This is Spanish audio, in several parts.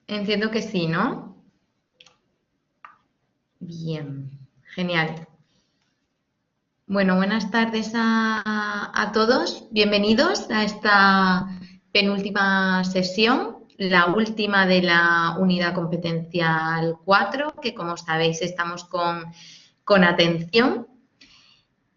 Entiendo que sí, ¿no? Bien, genial. Bueno, buenas tardes a todos. Bienvenidos a esta penúltima sesión, la última de la unidad competencial 4, que como sabéis estamos con atención.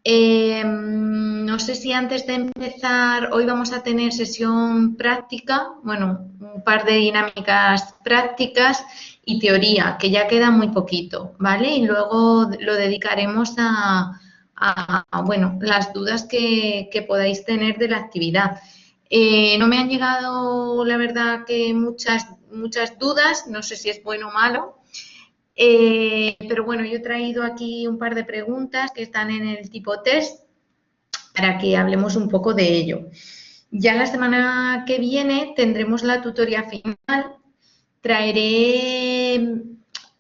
No sé si antes de empezar, hoy vamos a tener sesión práctica, bueno, un par de dinámicas prácticas y teoría, que ya queda muy poquito, ¿vale? Y luego lo dedicaremos bueno, las dudas que podáis tener de la actividad. No me han llegado, la verdad, que muchas dudas, no sé si es bueno o malo. Pero bueno, yo he traído aquí un par de preguntas que están en el tipo test para que hablemos un poco de ello. Ya la semana que viene tendremos la tutoría final. Traeré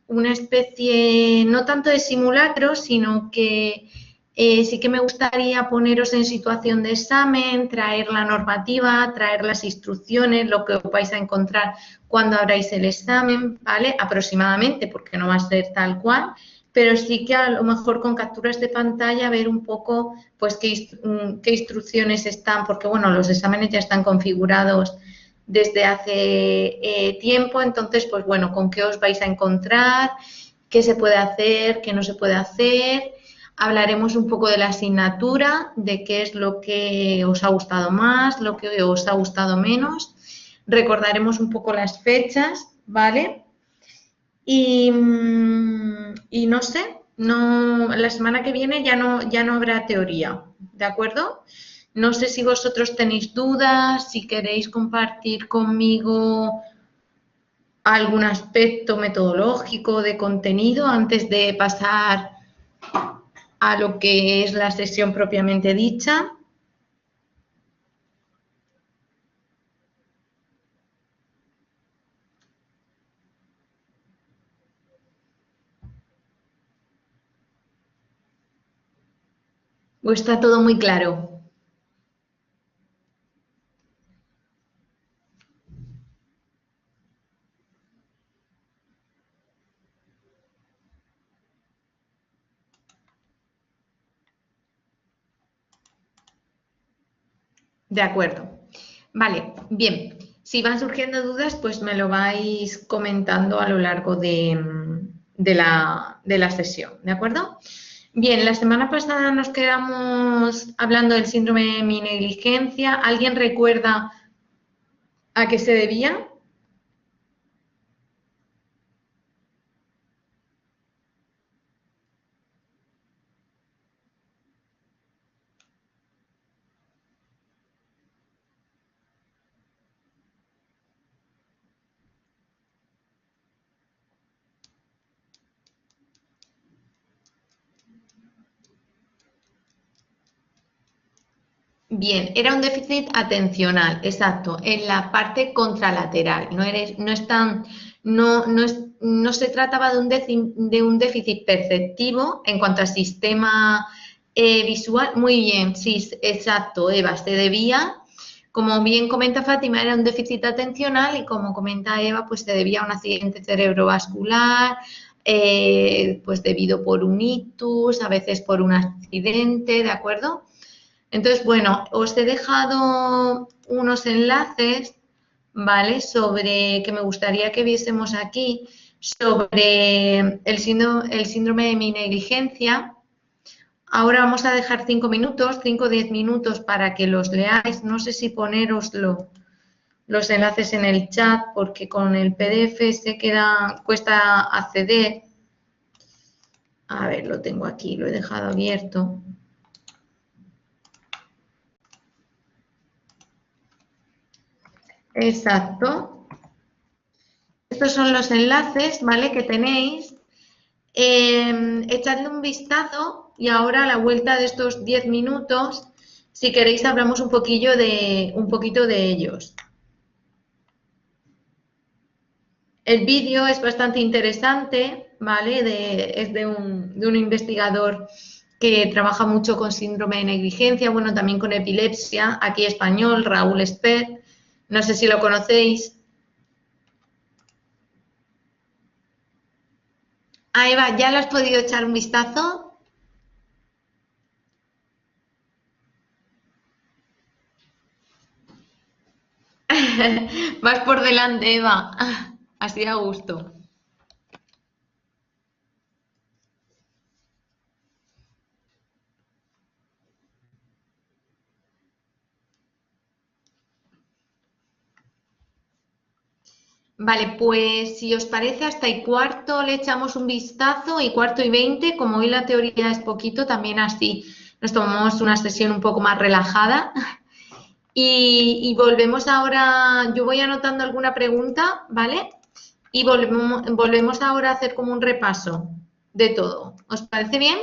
una especie, no tanto de simulacro, sino que sí que me gustaría poneros en situación de examen, traer la normativa, traer las instrucciones, lo que os vais a encontrar cuando abráis el examen, ¿vale? Aproximadamente, porque no va a ser tal cual, pero sí que a lo mejor con capturas de pantalla ver un poco pues qué instrucciones están, porque bueno, los exámenes ya están configurados desde hace tiempo, entonces pues bueno, con qué os vais a encontrar, qué se puede hacer, qué no se puede hacer. Hablaremos un poco de la asignatura, de qué es lo que os ha gustado más, lo que os ha gustado menos. Recordaremos un poco las fechas, ¿vale? Y no sé, la semana que viene ya no habrá teoría, ¿de acuerdo? No sé si vosotros tenéis dudas, si queréis compartir conmigo algún aspecto metodológico de contenido antes de pasar a lo que es la sesión propiamente dicha. ¿O está todo muy claro? De acuerdo. Vale, bien. Si van surgiendo dudas, pues me lo vais comentando a lo largo de la sesión, ¿de acuerdo? Bien, la semana pasada nos quedamos hablando del síndrome de mi negligencia. ¿Alguien recuerda a qué se debía? Bien, era un déficit atencional, exacto, en la parte contralateral. No se trataba de un déficit perceptivo en cuanto al sistema visual. Muy bien, sí, exacto, Eva, se debía, como bien comenta Fátima, era un déficit atencional y como comenta Eva, pues se debía a un accidente cerebrovascular, pues debido por un ictus, a veces por un accidente, ¿de acuerdo? Entonces, bueno, os he dejado unos enlaces, ¿vale? Sobre que me gustaría que viésemos aquí, sobre el síndrome de mi negligencia. Ahora vamos a dejar 5 minutos, 5 o 10 minutos para que los leáis. No sé si poneroslo los enlaces en el chat porque con el PDF cuesta acceder. A ver, lo tengo aquí, lo he dejado abierto. Exacto. Estos son los enlaces, ¿vale? Que tenéis. Echadle un vistazo y ahora a la vuelta de estos 10 minutos, si queréis, hablamos un poquito de ellos. El vídeo es bastante interesante, ¿vale? Es de un investigador que trabaja mucho con síndrome de negligencia, bueno, también con epilepsia, aquí español, Raúl Espert. No sé si lo conocéis. Ahí va, ¿ya lo has podido echar un vistazo? Vas por delante, Eva. Así a gusto. Vale, pues si os parece, hasta y cuarto le echamos un vistazo y cuarto y 20, como hoy la teoría es poquito, también así nos tomamos una sesión un poco más relajada. Y volvemos ahora, yo voy anotando alguna pregunta, ¿vale? Y volvemos ahora a hacer como un repaso de todo. ¿Os parece bien?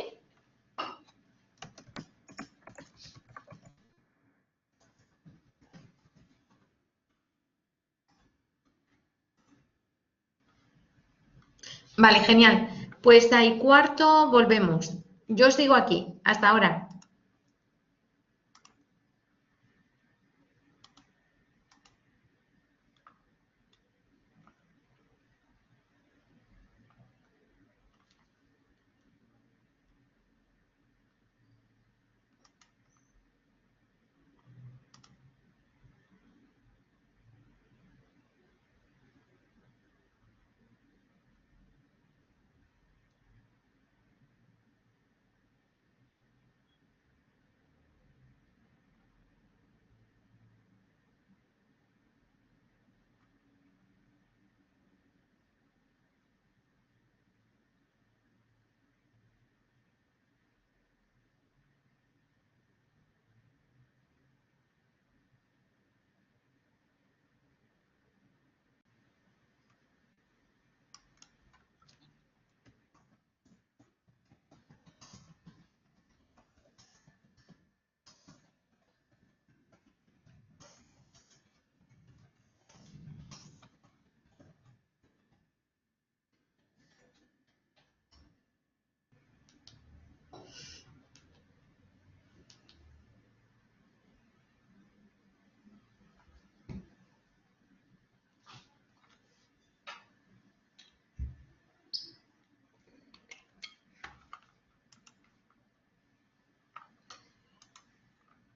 Vale, genial. Pues ahí cuarto, volvemos. Yo sigo aquí. Hasta ahora.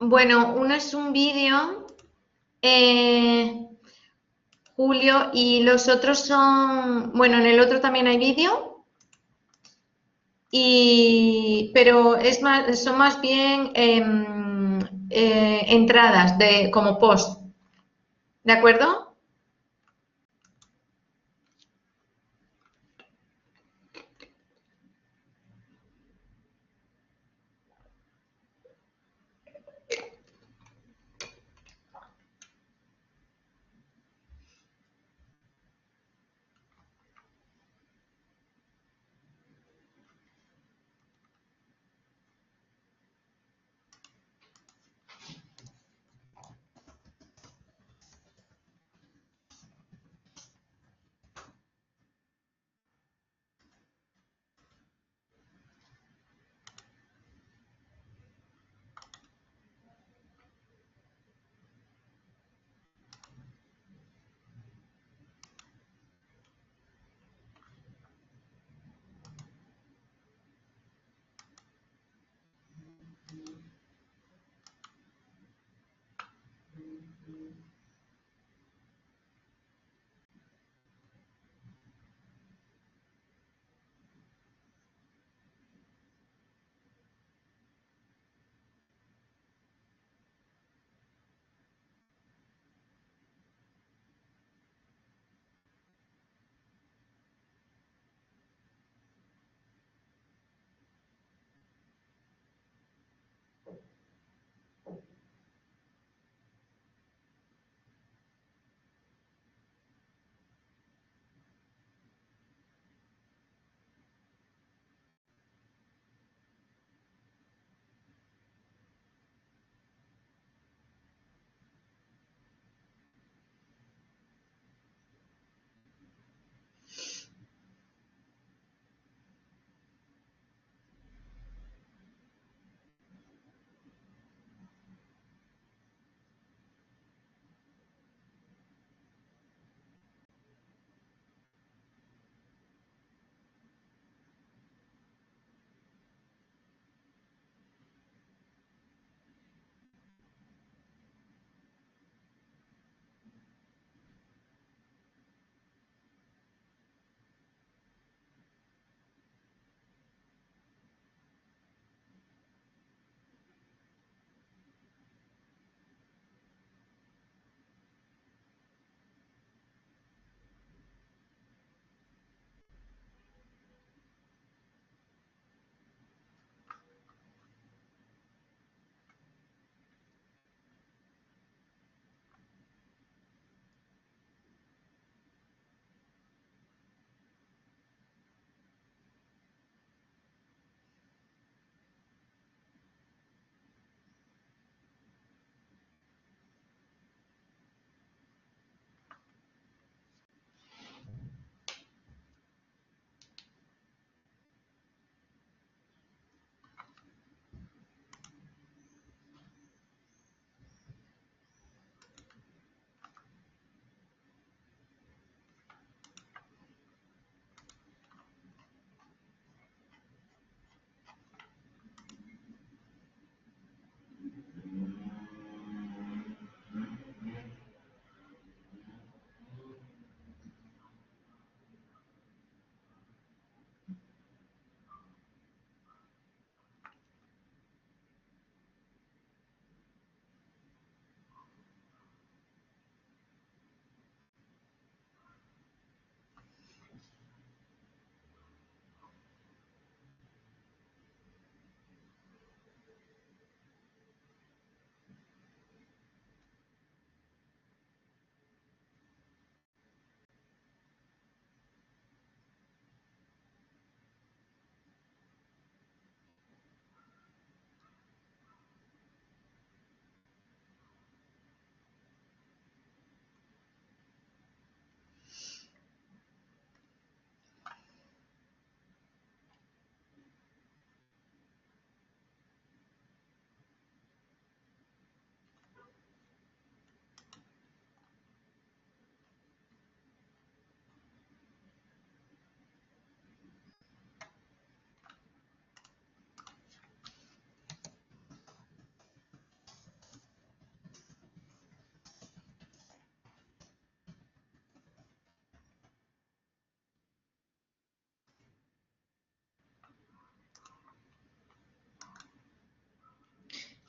Bueno, uno es un vídeo, eh, Julio, y los otros son, bueno, en el otro también hay vídeo, pero son más bien entradas como post, ¿de acuerdo?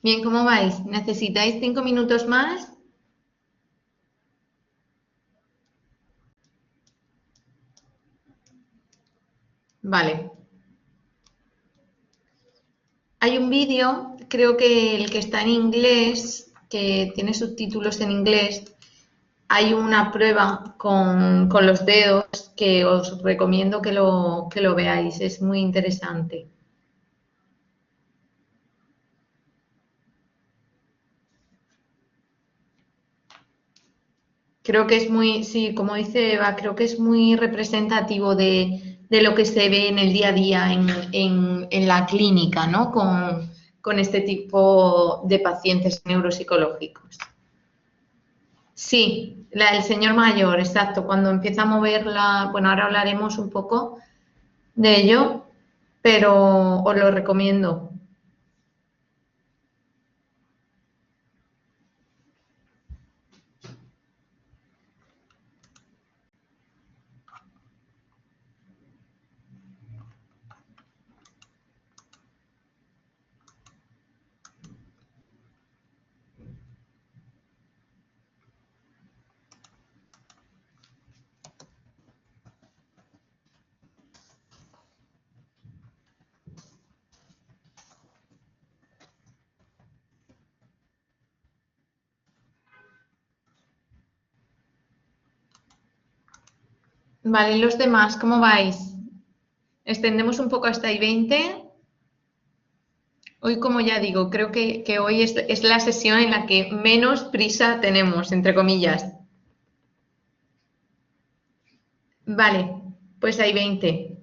Bien, ¿cómo vais? ¿Necesitáis 5 minutos más? Vale. Hay un vídeo, creo que el que está en inglés, que tiene subtítulos en inglés, hay una prueba con los dedos que os recomiendo que lo veáis, es muy interesante. Creo que es muy, sí, como dice Eva, creo que es muy representativo de lo que se ve en el día a día en la clínica, ¿no? Con este tipo de pacientes neuropsicológicos. Sí, la del señor mayor, exacto. Cuando empieza a moverla, bueno, ahora hablaremos un poco de ello, pero os lo recomiendo. Vale, los demás, ¿cómo vais? Extendemos un poco hasta I20. Hoy, como ya digo, creo que hoy es la sesión en la que menos prisa tenemos, entre comillas. Vale, pues hay 20.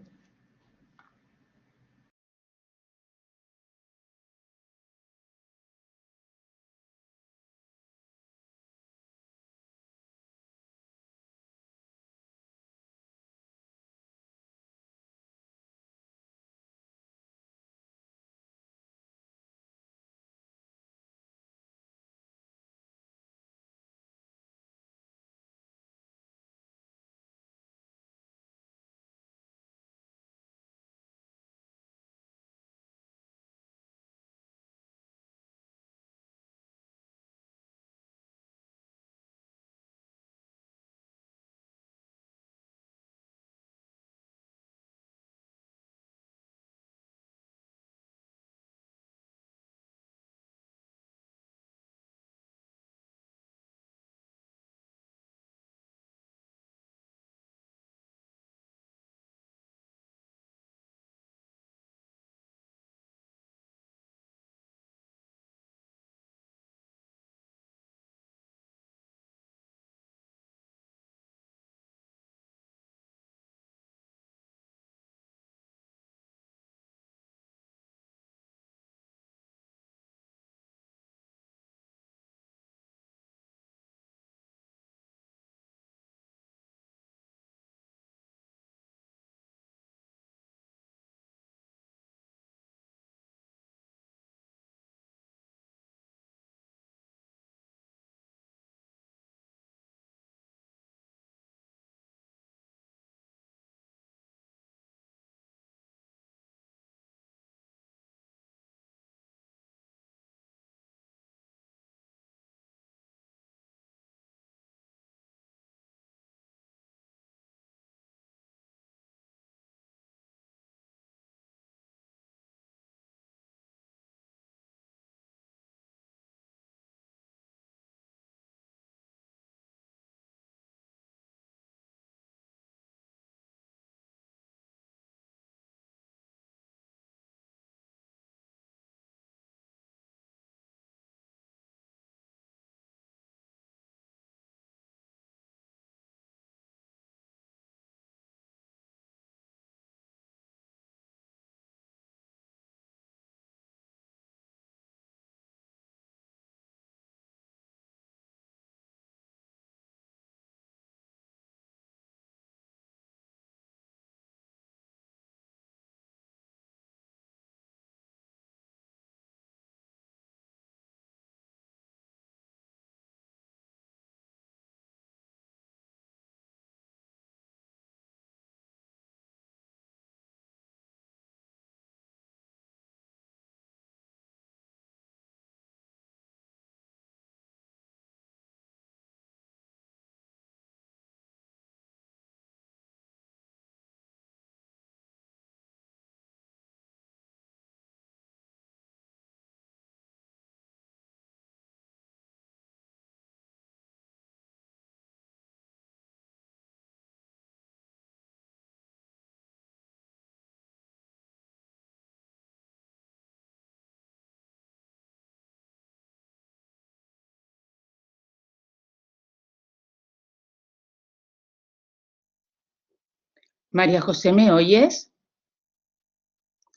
María José, ¿me oyes?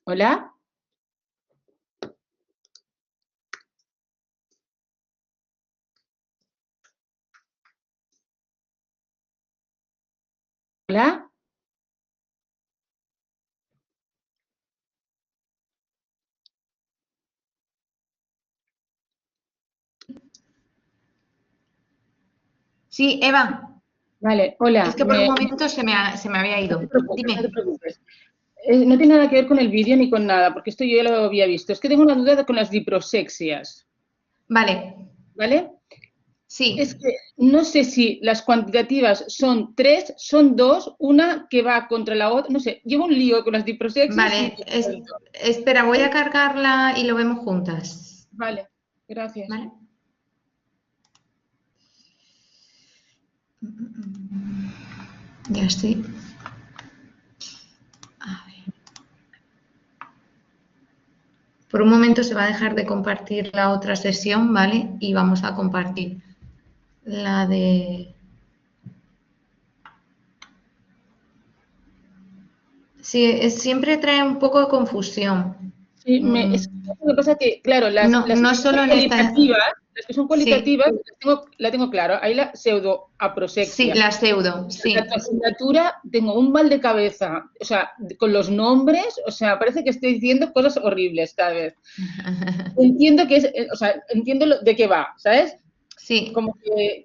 ¿Hola? ¿Hola? Sí, Eva, Vale, es hola. que por un momento se me había No te ido. preocupes, no te Dime. preocupes. No tiene nada que ver con el vídeo ni con nada, porque esto yo ya lo había visto. Es que tengo una duda con las diprosexias, Vale, ¿vale? Es sí, que no sé si las cuantitativas son 3, son 2, una que va contra la otra. No sé, llevo un lío con las diprosexias y vale. Espera, voy a cargarla y lo vemos juntas. vale, gracias. ¿Vale? Ya estoy. A ver. Por un momento se va a dejar de compartir la otra sesión, ¿vale? Y vamos a compartir la de... Sí, siempre trae un poco de confusión. Sí, es Mm, lo que pasa que, claro, No, las no que son solo en esta... cualitativas, las que son Sí, cualitativas, la tengo claro. Ahí la sí, pseudoaprosexia. la pseudo, La sí. asignatura tengo un mal de cabeza, o sea, con los nombres, o sea, parece que estoy diciendo cosas horribles cada vez. Entiendo que es, o sea, entiendo de qué va, ¿sabes? Sí, Como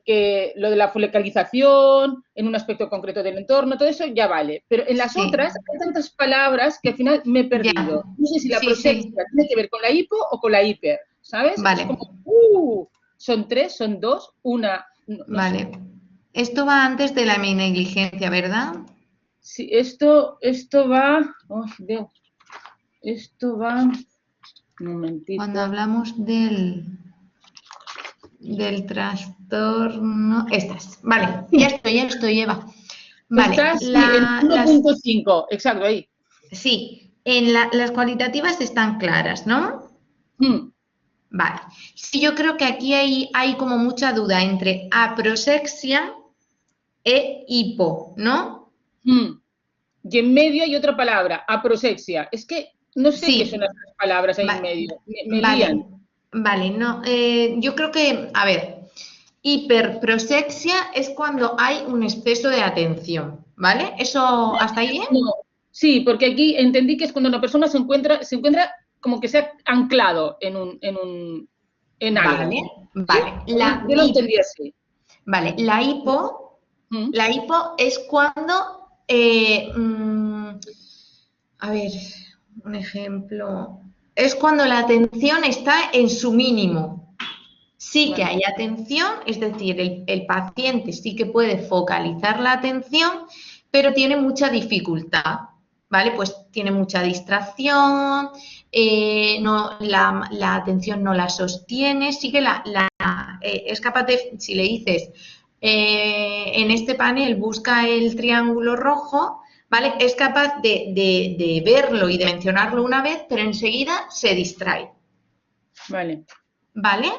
que lo de la focalización en un aspecto concreto del entorno, todo eso ya vale. Pero en las sí, otras hay tantas palabras que al final me he ya. perdido. No sé si la Sí, prosexia sí, tiene que ver con la hipo o con la hiper, ¿sabes? Es vale, como, son 3, son 2, una, no sé. vale. Esto va antes de la mi negligencia, ¿verdad? Si esto va, oh, Dios, esto va, un Cuando momentito. hablamos del trastorno. Estas. Vale, ya estoy, Eva. Vale, Está, sí, en 1.5, exacto, ahí. sí, las cualitativas están claras, ¿no? Mm, Vale. Sí, yo creo que aquí hay como mucha duda entre aproxexia e hipo, ¿no? mm. Y en medio hay otra palabra, aprosexia. Es que no sé qué son Sí, las tres palabras ahí en va- medio. Me lían. vale, vale, no, yo creo que, a ver, hiperprosexia es cuando hay un exceso de atención, ¿vale? ¿Eso hasta ahí bien? No. Sí, porque aquí entendí que es cuando una persona se encuentra como que se ha anclado en algo. Vale, ¿Sí? vale. Yo lo entendí así. Vale, Mm, la hipo es cuando, a ver, un ejemplo, es cuando la atención está en su mínimo. Sí que vale. hay atención, es decir, el paciente sí que puede focalizar la atención, pero tiene mucha dificultad, ¿vale? Pues tiene mucha distracción, la atención no la sostiene, sí que es capaz de, si le dices, en este panel busca el triángulo rojo, ¿vale? Es capaz de verlo y de mencionarlo una vez, pero enseguida se distrae, Vale. ¿vale?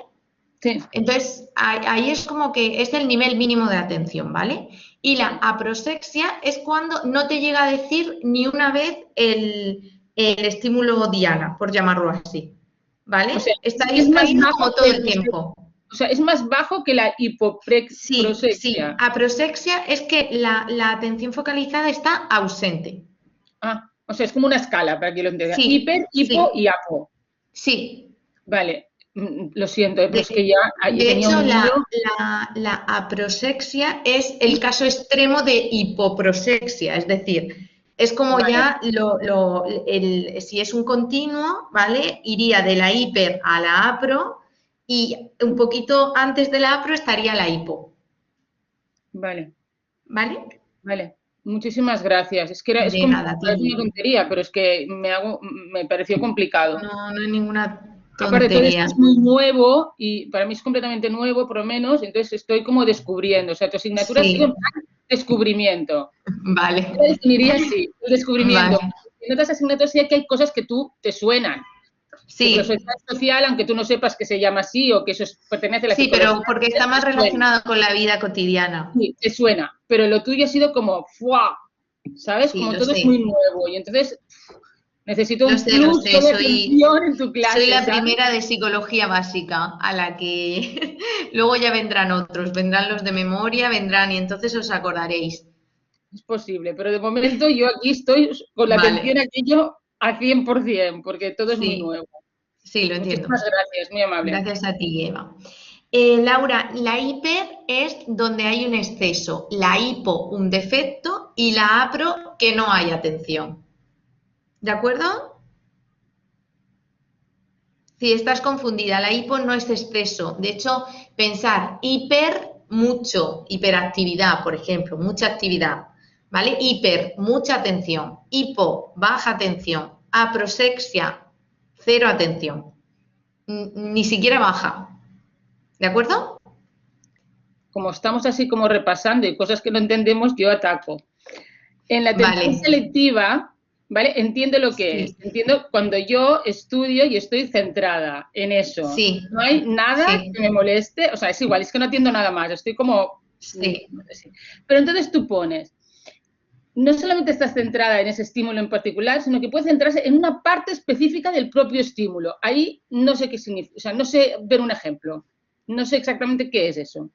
Sí. Entonces, ahí es como que es el nivel mínimo de atención, ¿vale? Y la aproxexia es cuando no te llega a decir ni una vez el estímulo diana, por llamarlo así, O sea, ¿vale? Está es más distraído como bajo todo el tiempo. o sea, es más bajo que la Sí, sí. hipoprosexia. Aproxexia es que la atención focalizada está ausente. Ah, o sea, es como una escala para que lo entienda. Sí, Hiper, hipo sí, y apo. sí. Vale, lo siento, pero De, es que ya yo de tenía hecho, un lío. la aproxexia es el caso extremo de hipoproxexia, es decir, es como Vale, ya si es un continuo, ¿vale? Iría de la hiper a la apro y un poquito antes de la apro estaría la hipo, vale, ¿vale? vale. Muchísimas gracias. Es que es De como, nada, parece una Tini. tontería, pero es que me pareció complicado. No, no hay ninguna Aparte, todo esto tontería. es muy nuevo y para mí es completamente nuevo, por lo menos, entonces estoy como descubriendo. O sea, tu asignatura ha sido Sí, un descubrimiento. Yo vale, la definiría así, el descubrimiento. vale. En otras asignaturas sí que hay cosas que tú te suenan. Sí, Psicología social, aunque tú no sepas que se llama así o que eso pertenece a la sí, psicología, pero porque está te más suena, relacionado con la vida cotidiana. sí, te suena. Pero lo tuyo ha sido como ¡fua! ¿sabes? Sí, Como lo todo es muy sé. nuevo y entonces necesito Lo un sé, lo plus sé. de atención en tu Soy clase, la ¿sabes? primera de psicología básica a la que luego ya vendrán otros, vendrán los de memoria, vendrán y entonces os acordaréis. Es posible, pero de momento yo aquí estoy con la atención Vale, aquello a 100%, porque todo es muy sí, nuevo. sí, lo entiendo. Muchísimas gracias, muy amable. Gracias a ti, Eva. Laura, la hiper es donde hay un exceso, la hipo un defecto y la apro que no hay atención. ¿De acuerdo? Si estás confundida, la hipo no es exceso. De hecho, pensar hiper, mucho, hiperactividad, por ejemplo, mucha actividad, ¿vale? Hiper, mucha atención. Hipo, baja atención. Aproxexia, cero atención. Ni siquiera baja. ¿De acuerdo? Como estamos así como repasando y cosas que no entendemos, yo ataco. En la atención Vale. selectiva, ¿vale? Entiendo lo que es. Sí, Entiendo cuando yo estudio y estoy centrada en eso. sí, No hay nada sí, que me moleste, o sea, es igual, es que no entiendo nada más, estoy como... sí. sí. Pero entonces tú pones, no solamente estás centrada en ese estímulo en particular, sino que puedes centrarse en una parte específica del propio estímulo. Ahí no sé qué significa, o sea, no sé ver un ejemplo. No sé exactamente qué es eso.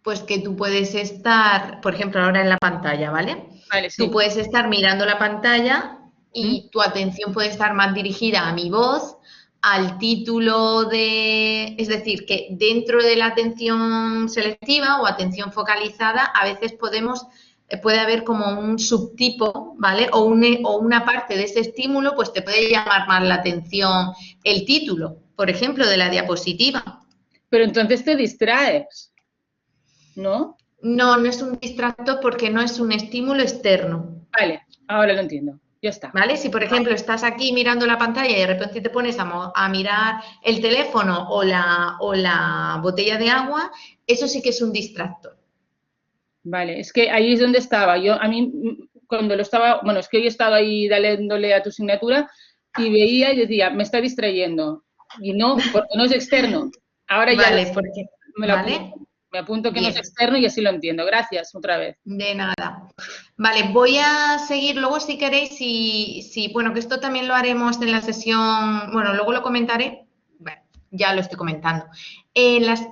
Pues que tú puedes estar, por ejemplo, ahora en la pantalla, ¿vale? Vale, Tú sí. puedes estar mirando la pantalla ¿Mm? y tu atención puede estar más dirigida a mi voz, al título de... Es decir, que dentro de la atención selectiva o atención focalizada, a veces puede haber como un subtipo, ¿vale? O una parte de ese estímulo, pues te puede llamar más la atención el título, por ejemplo, de la diapositiva. Pero entonces te distraes, ¿no? No, no es un distractor porque no es un estímulo externo, Vale, ahora lo entiendo. Ya está. ¿vale? Si, por ejemplo, estás aquí mirando la pantalla y de repente te pones a mirar el teléfono o la botella de agua, eso sí que es un distractor. Vale, es que ahí es donde estaba. Yo, a mí, cuando lo estaba, bueno, es que hoy he estado ahí dándole a tu asignatura y veía y decía, me está distrayendo. Y no, porque no es externo. Ahora ya lo Vale, sé, porque, me lo apunto. ¿vale? Me apunto que no es Bien, externo y así lo entiendo. Gracias, otra vez. de nada. Vale, voy a seguir luego si queréis, bueno, que esto también lo haremos en la sesión, bueno, luego lo comentaré, bueno, ya lo estoy comentando.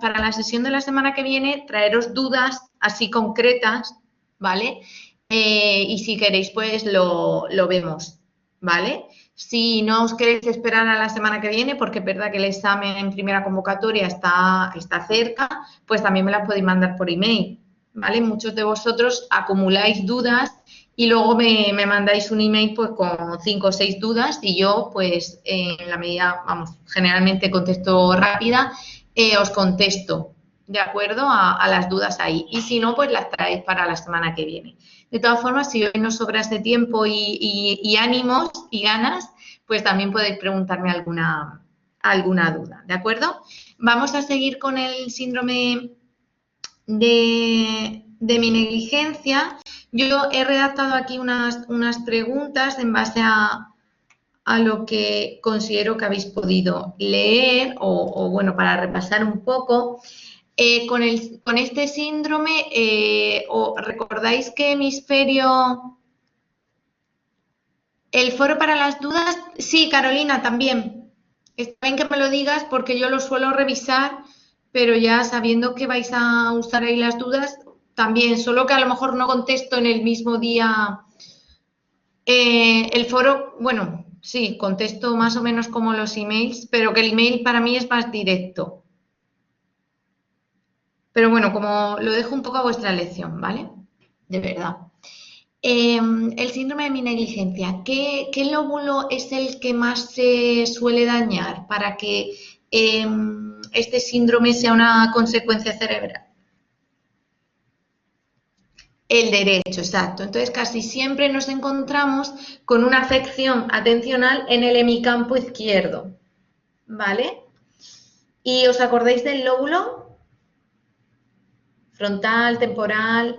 Para la sesión de la semana que viene, traeros dudas así concretas, ¿vale? Y si queréis, pues lo vemos, ¿vale? Si no os queréis esperar a la semana que viene, porque es verdad que el examen en primera convocatoria está cerca, pues también me las podéis mandar por email, ¿vale? Muchos de vosotros acumuláis dudas y luego me mandáis un email pues con 5 o 6 dudas y yo pues en la medida, vamos, generalmente contesto rápida, os contesto, ¿de acuerdo? A las dudas ahí. Y si no, pues las traéis para la semana que viene. De todas formas, si hoy nos sobrase tiempo y ánimos y ganas, pues también podéis preguntarme alguna duda, ¿de acuerdo? Vamos a seguir con el síndrome de mi negligencia. Yo he redactado aquí unas preguntas en base a lo que considero que habéis podido leer bueno, para repasar un poco. Con este síndrome, ¿recordáis qué hemisferio? El foro para las dudas, sí, Carolina, también. Está bien que me lo digas porque yo lo suelo revisar, pero ya sabiendo que vais a usar ahí las dudas, también, solo que a lo mejor no contesto en el mismo día. El foro, bueno, sí, contesto más o menos como los emails, pero que el email para mí es más directo. Pero bueno, como lo dejo un poco a vuestra elección, ¿vale? De verdad. El síndrome de mi negligencia. ¿Qué lóbulo es el que más se suele dañar para que este síndrome sea una consecuencia cerebral? El derecho, exacto. Entonces, casi siempre nos encontramos con una afección atencional en el hemicampo izquierdo, ¿vale? ¿Y os acordáis del lóbulo? Frontal, temporal.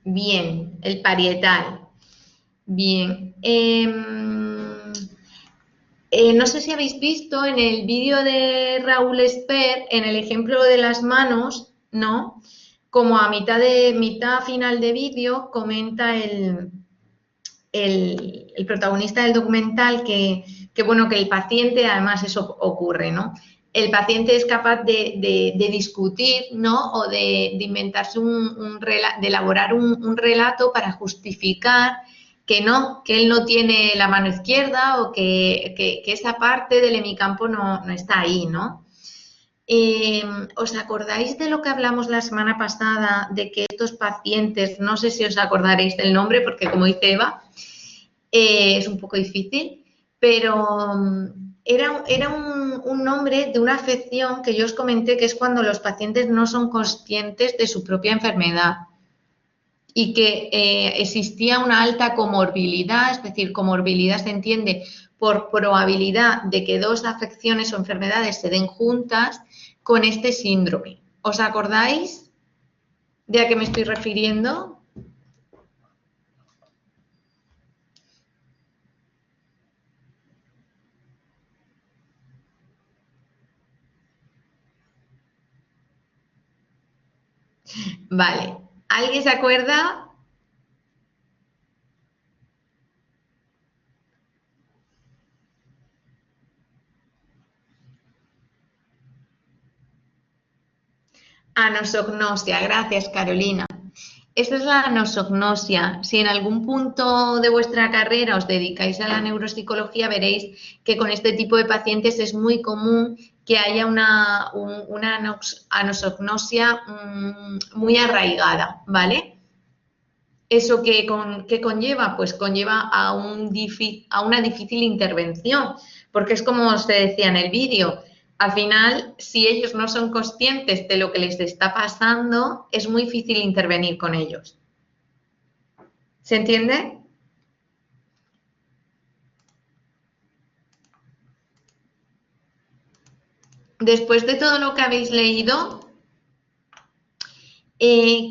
Bien, el parietal. Bien. No sé si habéis visto en el vídeo de Raúl Esper, en el ejemplo de las manos, ¿no? como a mitad final de vídeo, comenta el protagonista del documental que bueno, que el paciente, además eso ocurre, ¿no? El paciente es capaz de discutir, ¿no? O de inventarse de elaborar un relato para justificar que él no tiene la mano izquierda o que esa parte del hemicampo no está ahí, ¿no? ¿Os acordáis de lo que hablamos la semana pasada de que estos pacientes, no sé si os acordaréis del nombre, porque como dice Eva, es un poco difícil, pero era un nombre de una afección que yo os comenté, que es cuando los pacientes no son conscientes de su propia enfermedad y que existía una alta comorbilidad, es decir, comorbilidad se entiende por probabilidad de que dos afecciones o enfermedades se den juntas con este síndrome. ¿Os acordáis de a qué me estoy refiriendo? Vale, ¿alguien se acuerda? Anosognosia, gracias Carolina. Esta es la anosognosia. Si en algún punto de vuestra carrera os dedicáis a la neuropsicología, veréis que con este tipo de pacientes es muy común que haya una anosognosia muy arraigada, ¿vale? ¿Eso qué conlleva? Pues conlleva a una difícil intervención, porque es como os decía en el vídeo. Al final, si ellos no son conscientes de lo que les está pasando, es muy difícil intervenir con ellos. ¿Se entiende? Después de todo lo que habéis leído,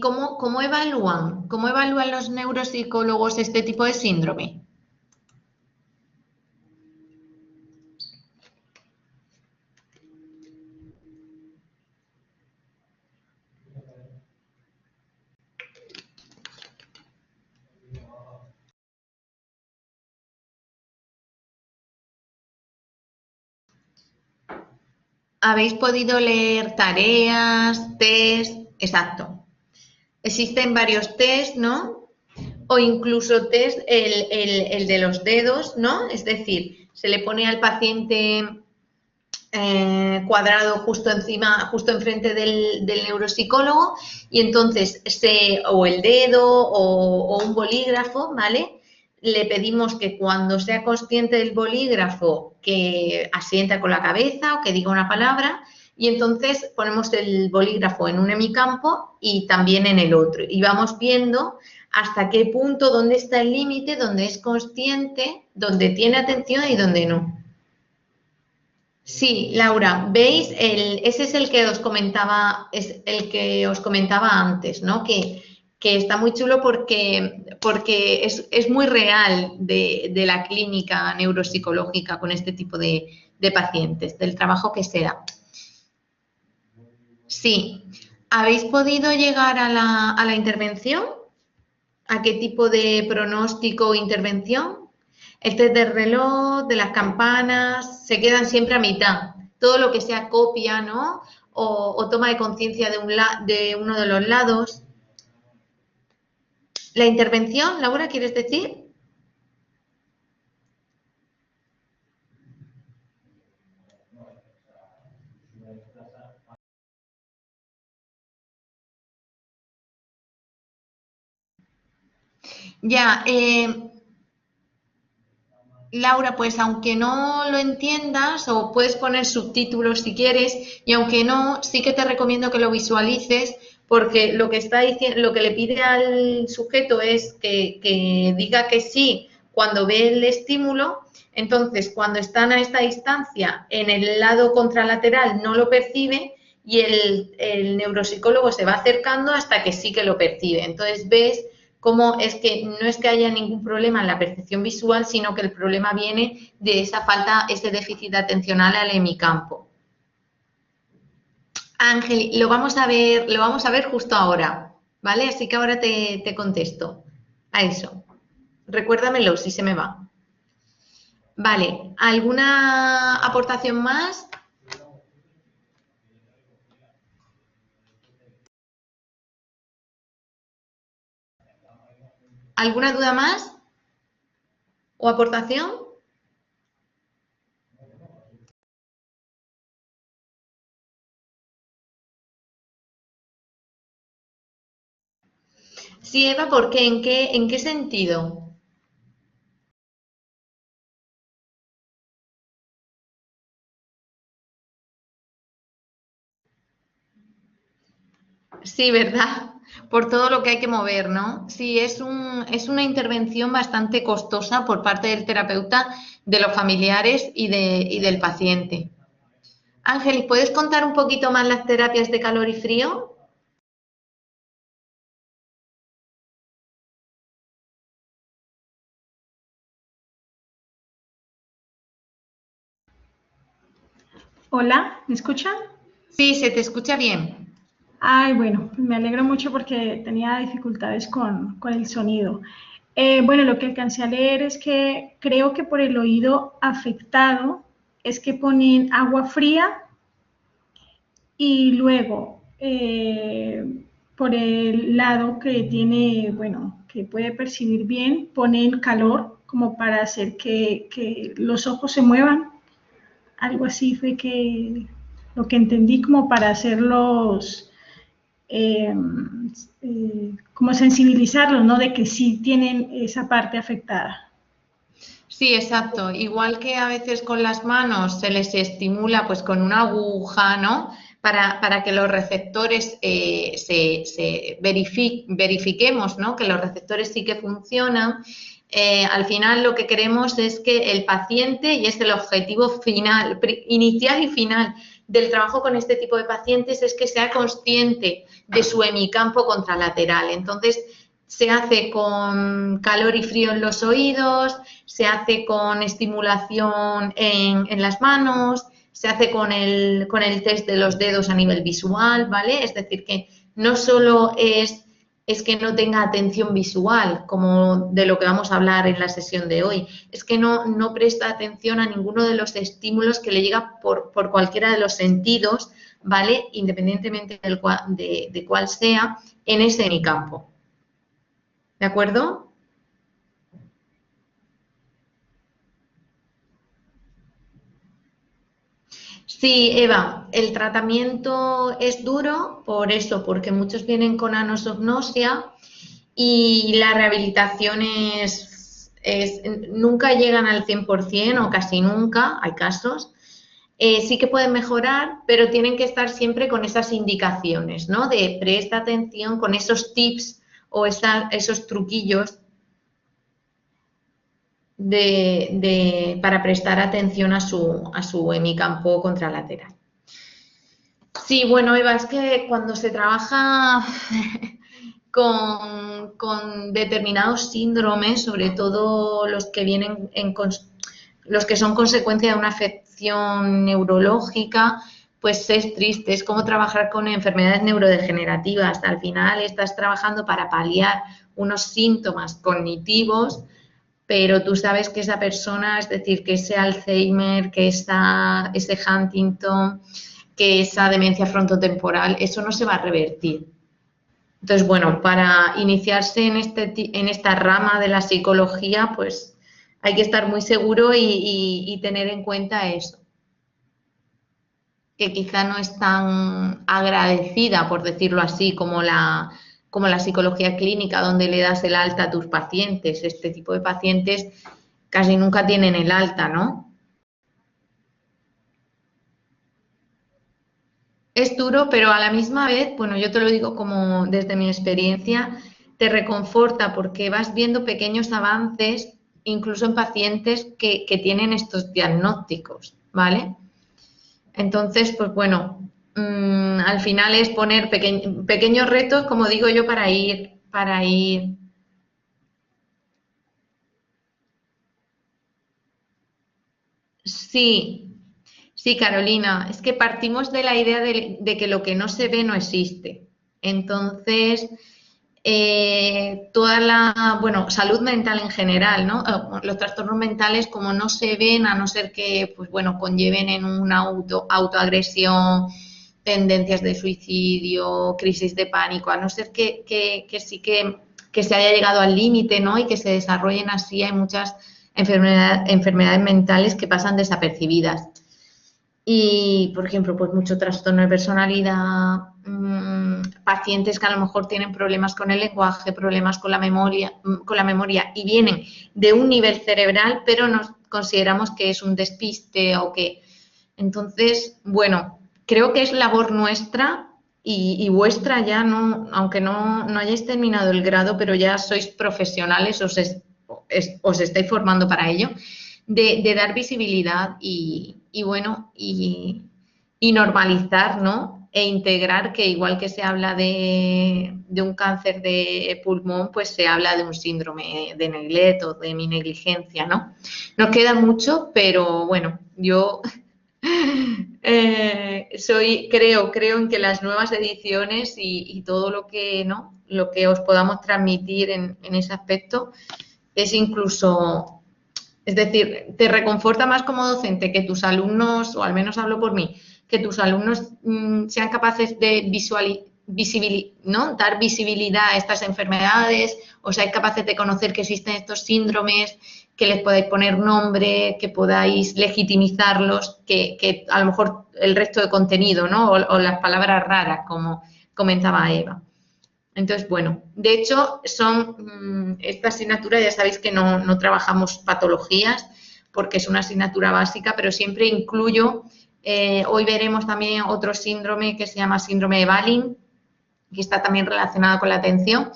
¿cómo evalúan? ¿Cómo evalúan los neuropsicólogos este tipo de síndrome? ¿Habéis podido leer tareas, test? Exacto. Existen varios test, ¿no? O incluso test, el de los dedos, ¿no? Es decir, se le pone al paciente cuadrado justo encima, justo enfrente del neuropsicólogo y entonces, o el dedo o un bolígrafo, ¿vale? Le pedimos que cuando sea consciente del bolígrafo que asienta con la cabeza o que diga una palabra y entonces ponemos el bolígrafo en un hemicampo y también en el otro y vamos viendo hasta qué punto, dónde está el límite, dónde es consciente, dónde tiene atención y dónde no. Sí, Laura, ¿veis? Ese es el que os comentaba, antes, ¿no? Que está muy chulo porque es muy real de la clínica neuropsicológica con este tipo de pacientes, del trabajo que se da. Sí. ¿Habéis podido llegar a la intervención? ¿A qué tipo de pronóstico o intervención? El test del reloj, de las campanas, se quedan siempre a mitad. Todo lo que sea copia, ¿no? O toma de conciencia de uno de los lados. ¿La intervención, Laura, quieres decir? Ya, Laura, pues aunque no lo entiendas o puedes poner subtítulos si quieres y aunque no, sí que te recomiendo que lo visualices porque lo que está diciendo, lo que le pide al sujeto es que diga que sí cuando ve el estímulo, entonces cuando están a esta distancia en el lado contralateral no lo percibe y el neuropsicólogo se va acercando hasta que sí que lo percibe. Entonces ves cómo es que no es que haya ningún problema en la percepción visual, sino que el problema viene de esa falta, ese déficit atencional al hemicampo. Ángel, lo vamos a ver justo ahora, ¿vale? Así que ahora te contesto a eso. Recuérdamelo si se me va. Vale, ¿alguna aportación más? ¿Alguna duda más? ¿O aportación? Sí, Eva, ¿por qué? En qué sentido? Sí, ¿verdad? Por todo lo que hay que mover, ¿no? Sí, es una intervención bastante costosa por parte del terapeuta, de los familiares y del paciente. Ángel, ¿puedes contar un poquito más las terapias de calor y frío? Hola, ¿me escuchan? Sí, se te escucha bien. Ay, bueno, pues me alegro mucho porque tenía dificultades con el sonido. Bueno, lo que alcancé a leer es que creo que por el oído afectado es que ponen agua fría y luego por el lado que tiene, bueno, que puede percibir bien, ponen calor como para hacer que los ojos se muevan. Algo así fue que lo que entendí como para hacerlos, eh, como sensibilizarlos, ¿no? De que sí tienen esa parte afectada. Sí, exacto. Igual que a veces con las manos se les estimula pues con una aguja, ¿no? Para que los receptores verifiquemos, ¿no? Que los receptores sí que funcionan. Al final lo que queremos es que el paciente, y es el objetivo final, inicial y final del trabajo con este tipo de pacientes, es que sea consciente de su hemicampo contralateral. Entonces, se hace con calor y frío en los oídos, se hace con estimulación en las manos, se hace con el test de los dedos a nivel visual, ¿vale? Es decir, que no solo es que no tenga atención visual, como de lo que vamos a hablar en la sesión de hoy, es que no presta atención a ninguno de los estímulos que le llega por cualquiera de los sentidos, ¿vale? Independientemente de cuál sea, en ese hemicampo. ¿De acuerdo? Sí, Eva, el tratamiento es duro por eso, porque muchos vienen con anosognosia y la rehabilitación nunca llegan al 100% o casi nunca, hay casos. Sí que pueden mejorar, pero tienen que estar siempre con esas indicaciones, ¿no? De presta atención con esos tips o esos truquillos para prestar atención a su hemicampo contralateral. Sí, bueno, Eva, es que cuando se trabaja con determinados síndromes, sobre todo los que vienen los que son consecuencia de una afección neurológica, pues es triste, es como trabajar con enfermedades neurodegenerativas. Al final estás trabajando para paliar unos síntomas cognitivos, pero tú sabes que esa persona, es decir, que ese Alzheimer, que ese Huntington, que esa demencia frontotemporal, eso no se va a revertir. Entonces, bueno, para iniciarse en esta rama de la psicología, pues hay que estar muy seguro y tener en cuenta eso, que quizá no es tan agradecida, por decirlo así, como la psicología clínica, donde le das el alta a tus pacientes. Este tipo de pacientes casi nunca tienen el alta, ¿no? Es duro, pero a la misma vez, bueno, yo te lo digo como desde mi experiencia, te reconforta porque vas viendo pequeños avances, incluso en pacientes que tienen estos diagnósticos, ¿vale? Entonces, pues bueno, al final es poner pequeños retos, como digo yo, para ir. Sí, Sí, Carolina, es que partimos de la idea de que lo que no se ve no existe. Entonces, toda la, bueno, salud mental en general, ¿no? Los trastornos mentales como no se ven, a no ser que, pues bueno, conlleven en una autoagresión, tendencias de suicidio, crisis de pánico, a no ser que sí que se haya llegado al límite, ¿no? Y que se desarrollen así, hay muchas enfermedades mentales que pasan desapercibidas. Y, por ejemplo, pues mucho trastorno de personalidad, pacientes que a lo mejor tienen problemas con el lenguaje, problemas con la memoria y vienen de un nivel cerebral, pero nos consideramos que es un despiste o que... Entonces, bueno, creo que es labor nuestra y vuestra ya, no, aunque no hayáis terminado el grado, pero ya sois profesionales, os estáis formando para ello, de dar visibilidad y bueno, y normalizar, ¿no? E integrar que igual que se habla de un cáncer de pulmón, pues se habla de un síndrome de Neglet o de mi negligencia, ¿no? Nos queda mucho, pero bueno, yo creo en que las nuevas ediciones y todo lo que, ¿no? Lo que os podamos transmitir en ese aspecto es incluso... Es decir, te reconforta más como docente que tus alumnos, o al menos hablo por mí, que tus alumnos sean capaces de ¿no? Dar visibilidad a estas enfermedades, o seáis capaces de conocer que existen estos síndromes, que les podáis poner nombre, que podáis legitimizarlos, que a lo mejor el resto de contenido, ¿no? O las palabras raras, como comentaba Eva. Entonces, bueno, de hecho, esta asignatura ya sabéis que no trabajamos patologías porque es una asignatura básica, pero siempre incluyo, hoy veremos también otro síndrome que se llama síndrome de Baring, que está también relacionado con la atención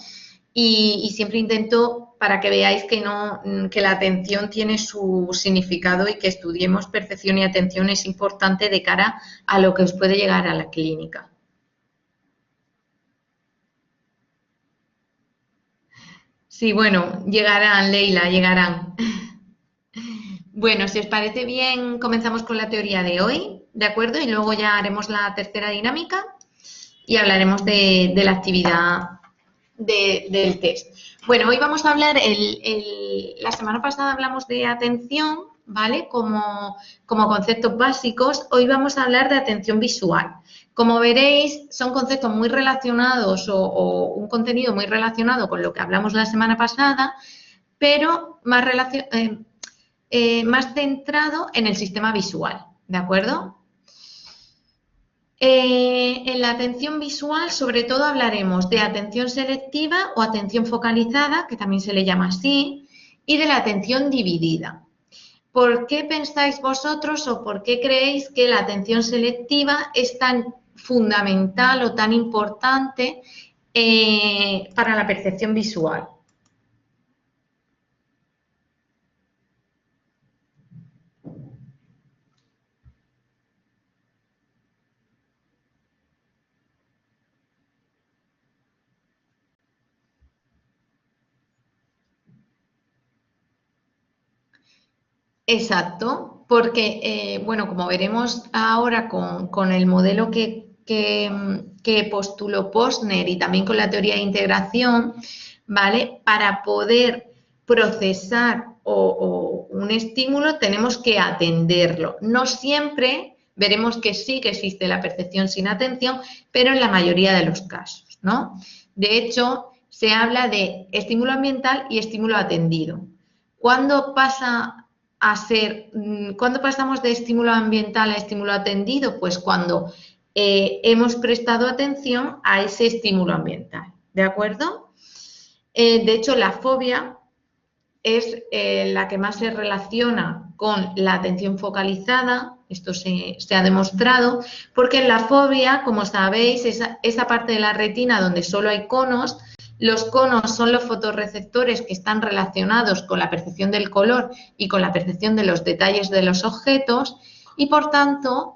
y siempre intento para que veáis que la atención tiene su significado y que estudiemos percepción y atención es importante de cara a lo que os puede llegar a la clínica. Sí, bueno, llegarán, Leila, llegarán. Bueno, si os parece bien, comenzamos con la teoría de hoy, ¿de acuerdo? Y luego ya haremos la tercera dinámica y hablaremos de la actividad del test. Bueno, hoy vamos a hablar, la semana pasada hablamos de atención, ¿vale? Como conceptos básicos, hoy vamos a hablar de atención visual. Como veréis, son conceptos muy relacionados o un contenido muy relacionado con lo que hablamos la semana pasada, pero más centrado en el sistema visual, ¿de acuerdo? En la atención visual, sobre todo, hablaremos de atención selectiva o atención focalizada, que también se le llama así, y de la atención dividida. ¿Por qué pensáis vosotros o por qué creéis que la atención selectiva es tan fundamental o tan importante para la percepción visual? Exacto, porque, bueno, como veremos ahora con el modelo que postuló Posner y también con la teoría de integración, ¿vale? Para poder procesar un estímulo tenemos que atenderlo. No siempre veremos que sí que existe la percepción sin atención, pero en la mayoría de los casos, ¿no? De hecho, se habla de estímulo ambiental y estímulo atendido. ¿Cuándo pasamos de estímulo ambiental a estímulo atendido? Pues cuando hemos prestado atención a ese estímulo ambiental, ¿de acuerdo? De hecho, la fobia es la que más se relaciona con la atención focalizada, esto se ha demostrado, porque en la fobia, como sabéis, esa parte de la retina donde solo hay conos. Los conos son los fotorreceptores que están relacionados con la percepción del color y con la percepción de los detalles de los objetos y, por tanto,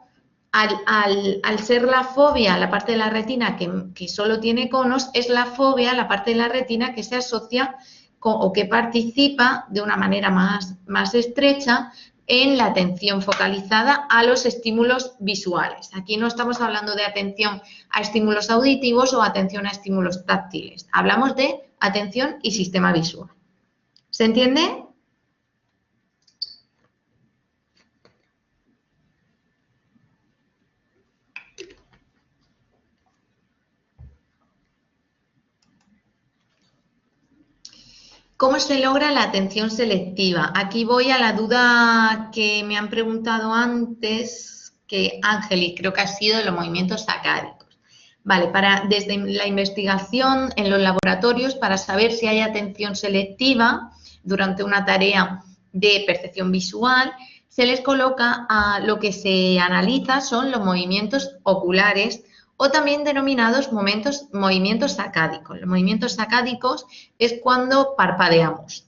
al ser la fobia la parte de la retina que solo tiene conos, es la fobia la parte de la retina que se asocia o que participa de una manera más estrecha en la atención focalizada a los estímulos visuales. Aquí no estamos hablando de atención a estímulos auditivos o atención a estímulos táctiles. Hablamos de atención y sistema visual. ¿Se entiende? ¿Cómo se logra la atención selectiva? Aquí voy a la duda que me han preguntado antes, que Ángeles, creo que ha sido de los movimientos sacádicos. Vale, desde la investigación en los laboratorios, para saber si hay atención selectiva durante una tarea de percepción visual, se les coloca lo que se analiza son los movimientos oculares, o también denominados movimientos sacádicos. Los movimientos sacádicos es cuando parpadeamos,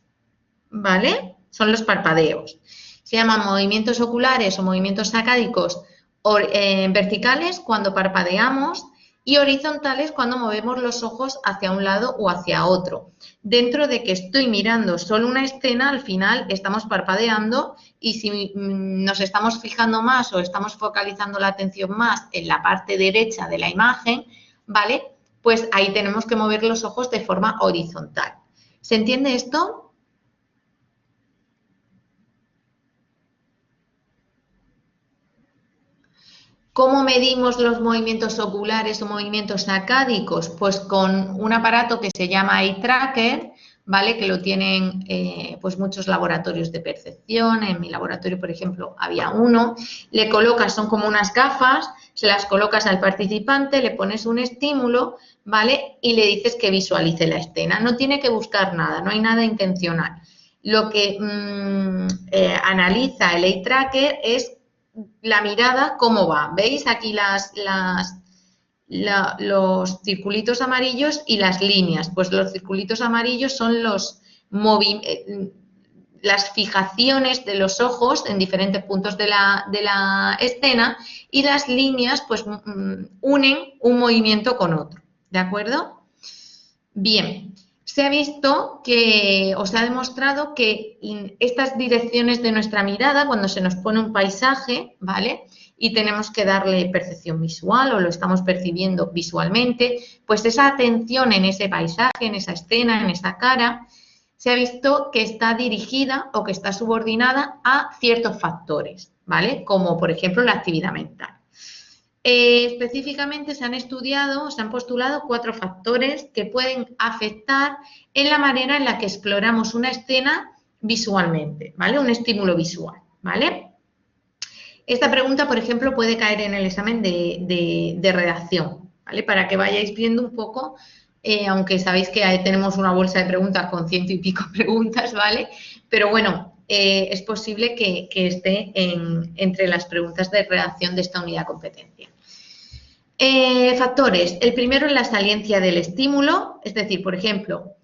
¿vale? Son los parpadeos. Se llaman movimientos oculares o movimientos sacádicos verticales cuando parpadeamos y horizontales cuando movemos los ojos hacia un lado o hacia otro. Dentro de que estoy mirando solo una escena, al final estamos parpadeando y si nos estamos fijando más o estamos focalizando la atención más en la parte derecha de la imagen, ¿vale? Pues ahí tenemos que mover los ojos de forma horizontal. ¿Se entiende esto? ¿Cómo medimos los movimientos oculares o movimientos sacádicos? Pues con un aparato que se llama Eye Tracker, ¿vale? Que lo tienen pues muchos laboratorios de percepción. En mi laboratorio, por ejemplo, había uno. Le colocas, son como unas gafas, se las colocas al participante, le pones un estímulo, ¿vale? Y le dices que visualice la escena. No tiene que buscar nada, no hay nada intencional. Lo que analiza el Eye Tracker es la mirada, cómo va. ¿Veis aquí los circulitos amarillos y las líneas? Pues los circulitos amarillos son las fijaciones de los ojos en diferentes puntos de la escena y las líneas pues unen un movimiento con otro. ¿De acuerdo? Bien. Se ha visto que, o se ha demostrado que estas direcciones de nuestra mirada, cuando se nos pone un paisaje, ¿vale? Y tenemos que darle percepción visual o lo estamos percibiendo visualmente, pues esa atención en ese paisaje, en esa escena, en esa cara, se ha visto que está dirigida o que está subordinada a ciertos factores, ¿vale? Como, por ejemplo, la actividad mental. Específicamente se han estudiado, se han postulado 4 factores que pueden afectar en la manera en la que exploramos una escena visualmente, ¿vale? Un estímulo visual, ¿vale? Esta pregunta, por ejemplo, puede caer en el examen de redacción, ¿vale? Para que vayáis viendo un poco, aunque sabéis que ahí tenemos una bolsa de preguntas con 100 y pico preguntas, ¿vale? Pero bueno, es posible que esté entre las preguntas de redacción de esta unidad de competencia. Factores. El primero es la saliencia del estímulo, es decir, por ejemplo,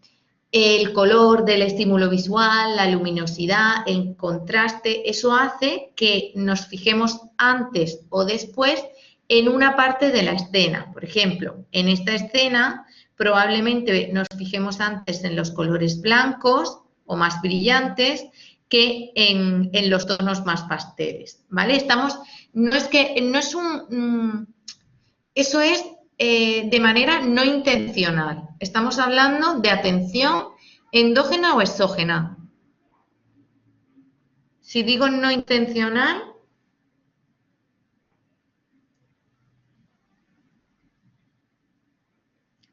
el color del estímulo visual, la luminosidad, el contraste, eso hace que nos fijemos antes o después en una parte de la escena. Por ejemplo, en esta escena probablemente nos fijemos antes en los colores blancos o más brillantes que en los tonos más pasteles, ¿vale? Eso es de manera no intencional. Estamos hablando de atención endógena o exógena. Si digo no intencional,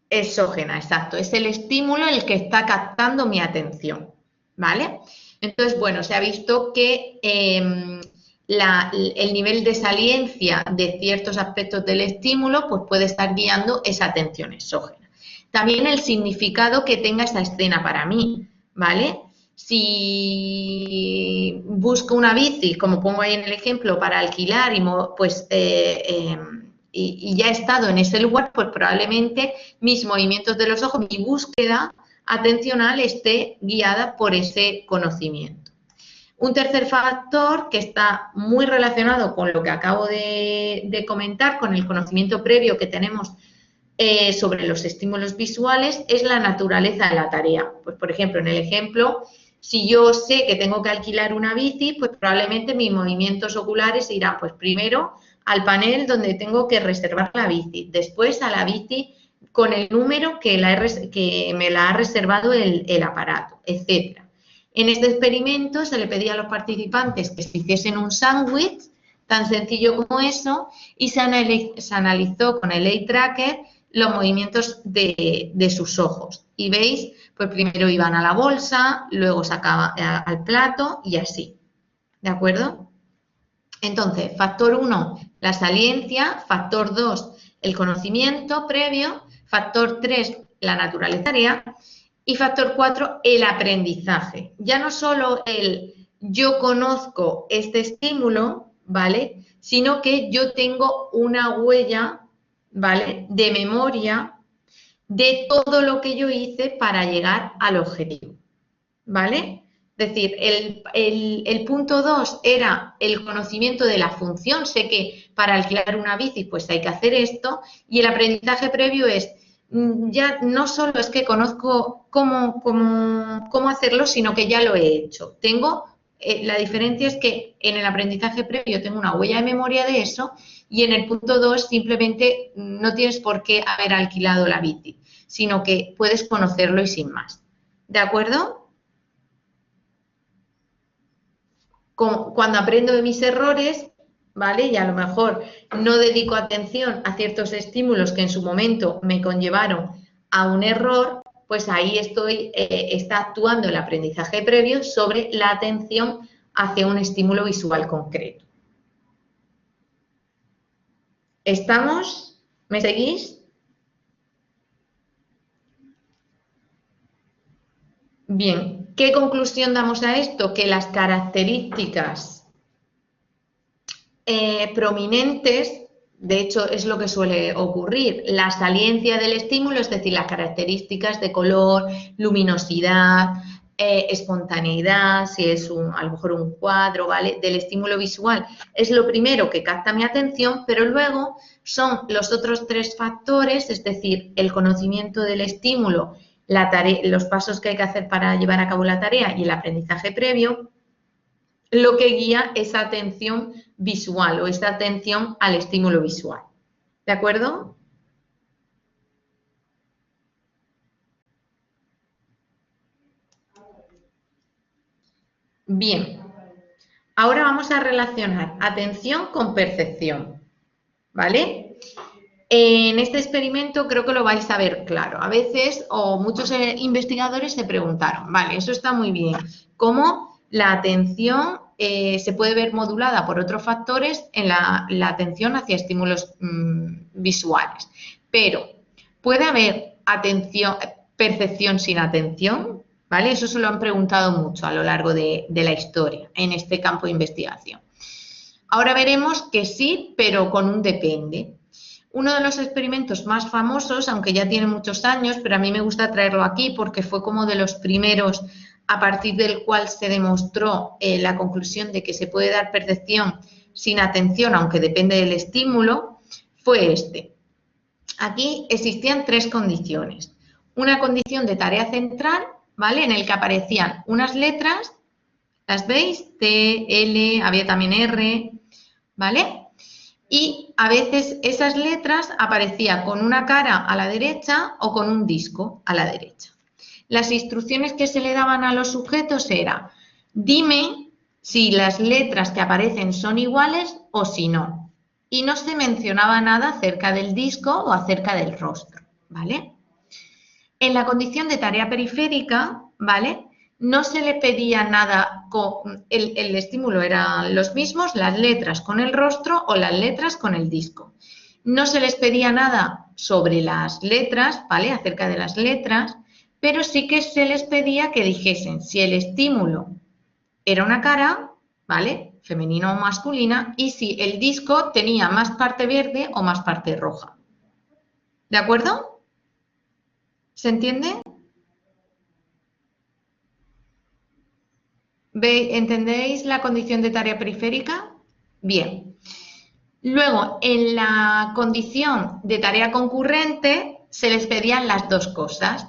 exógena, exacto. Es el estímulo el que está captando mi atención, ¿vale? Entonces, bueno, se ha visto que el nivel de saliencia de ciertos aspectos del estímulo pues puede estar guiando esa atención exógena. También el significado que tenga esa escena para mí, ¿vale? Si busco una bici, como pongo ahí en el ejemplo, para alquilar y ya he estado en ese lugar, pues probablemente mis movimientos de los ojos, mi búsqueda atencional esté guiada por ese conocimiento. Un tercer factor que está muy relacionado con lo que acabo de comentar, con el conocimiento previo que tenemos sobre los estímulos visuales, es la naturaleza de la tarea. Pues, por ejemplo, en el ejemplo, Si yo sé que tengo que alquilar una bici, pues probablemente mis movimientos oculares irán, pues primero al panel donde tengo que reservar la bici, después a la bici con el número que me la ha reservado el aparato, etc. En este experimento se le pedía a los participantes que se hiciesen un sándwich, tan sencillo como eso, y se analizó con el eye tracker los movimientos de sus ojos. Y veis, pues primero iban a la bolsa, luego sacaban al plato y así. ¿De acuerdo? Entonces, factor 1, la saliencia, factor 2, el conocimiento previo, factor 3, la naturaleza tarea y factor 4, el aprendizaje. Ya no solo el yo conozco este estímulo, ¿vale? Sino que yo tengo una huella, ¿vale?, de memoria de todo lo que yo hice para llegar al objetivo, ¿vale? Es decir, el punto 2 era el conocimiento de la función. Sé que para alquilar una bici pues hay que hacer esto, y el aprendizaje previo es, ya no solo es que conozco cómo hacerlo, sino que ya lo he hecho. La diferencia es que en el aprendizaje previo tengo una huella de memoria de eso, y en el punto 2 simplemente no tienes por qué haber alquilado la bici, sino que puedes conocerlo y sin más. ¿De acuerdo? Cuando aprendo de mis errores, ¿vale? Y a lo mejor no dedico atención a ciertos estímulos que en su momento me conllevaron a un error, pues ahí está actuando el aprendizaje previo sobre la atención hacia un estímulo visual concreto. ¿Estamos? ¿Me seguís? Bien, ¿qué conclusión damos a esto? Que las características prominentes, de hecho es lo que suele ocurrir, la saliencia del estímulo, es decir, las características de color, luminosidad, espontaneidad, si es a lo mejor un cuadro, ¿vale?, del estímulo visual, es lo primero que capta mi atención, pero luego son los otros 3 factores, es decir, el conocimiento del estímulo, los pasos que hay que hacer para llevar a cabo la tarea y el aprendizaje previo, lo que guía esa atención visual o esa atención al estímulo visual. ¿De acuerdo? Bien, ahora vamos a relacionar atención con percepción, ¿vale? En este experimento creo que lo vais a ver claro. A veces, o muchos investigadores se preguntaron, vale, eso está muy bien, ¿cómo la atención se puede ver modulada por otros factores en la atención hacia estímulos visuales? Pero, ¿puede haber percepción sin atención? ¿Vale? Eso se lo han preguntado mucho a lo largo de la historia en este campo de investigación. Ahora veremos que sí, pero con un depende. Uno de los experimentos más famosos, aunque ya tiene muchos años, pero a mí me gusta traerlo aquí porque fue como de los primeros a partir del cual se demostró la conclusión de que se puede dar percepción sin atención, aunque depende del estímulo, fue este. Aquí existían 3 condiciones. Una condición de tarea central, ¿vale?, en el que aparecían unas letras, ¿las veis? T, L, había también R, ¿vale? Y a veces esas letras aparecían con una cara a la derecha o con un disco a la derecha. Las instrucciones que se le daban a los sujetos era, dime si las letras que aparecen son iguales o si no. Y no se mencionaba nada acerca del disco o acerca del rostro, ¿vale? En la condición de tarea periférica, ¿vale?, no se le pedía nada, el estímulo eran los mismos, las letras con el rostro o las letras con el disco. No se les pedía nada sobre las letras, ¿vale?, acerca de las letras, pero sí que se les pedía que dijesen si el estímulo era una cara, ¿vale?, femenina o masculina, y si el disco tenía más parte verde o más parte roja. ¿De acuerdo? ¿Se entiende? ¿Entendéis la condición de tarea periférica? Bien. Luego, en la condición de tarea concurrente, se les pedían las 2 cosas.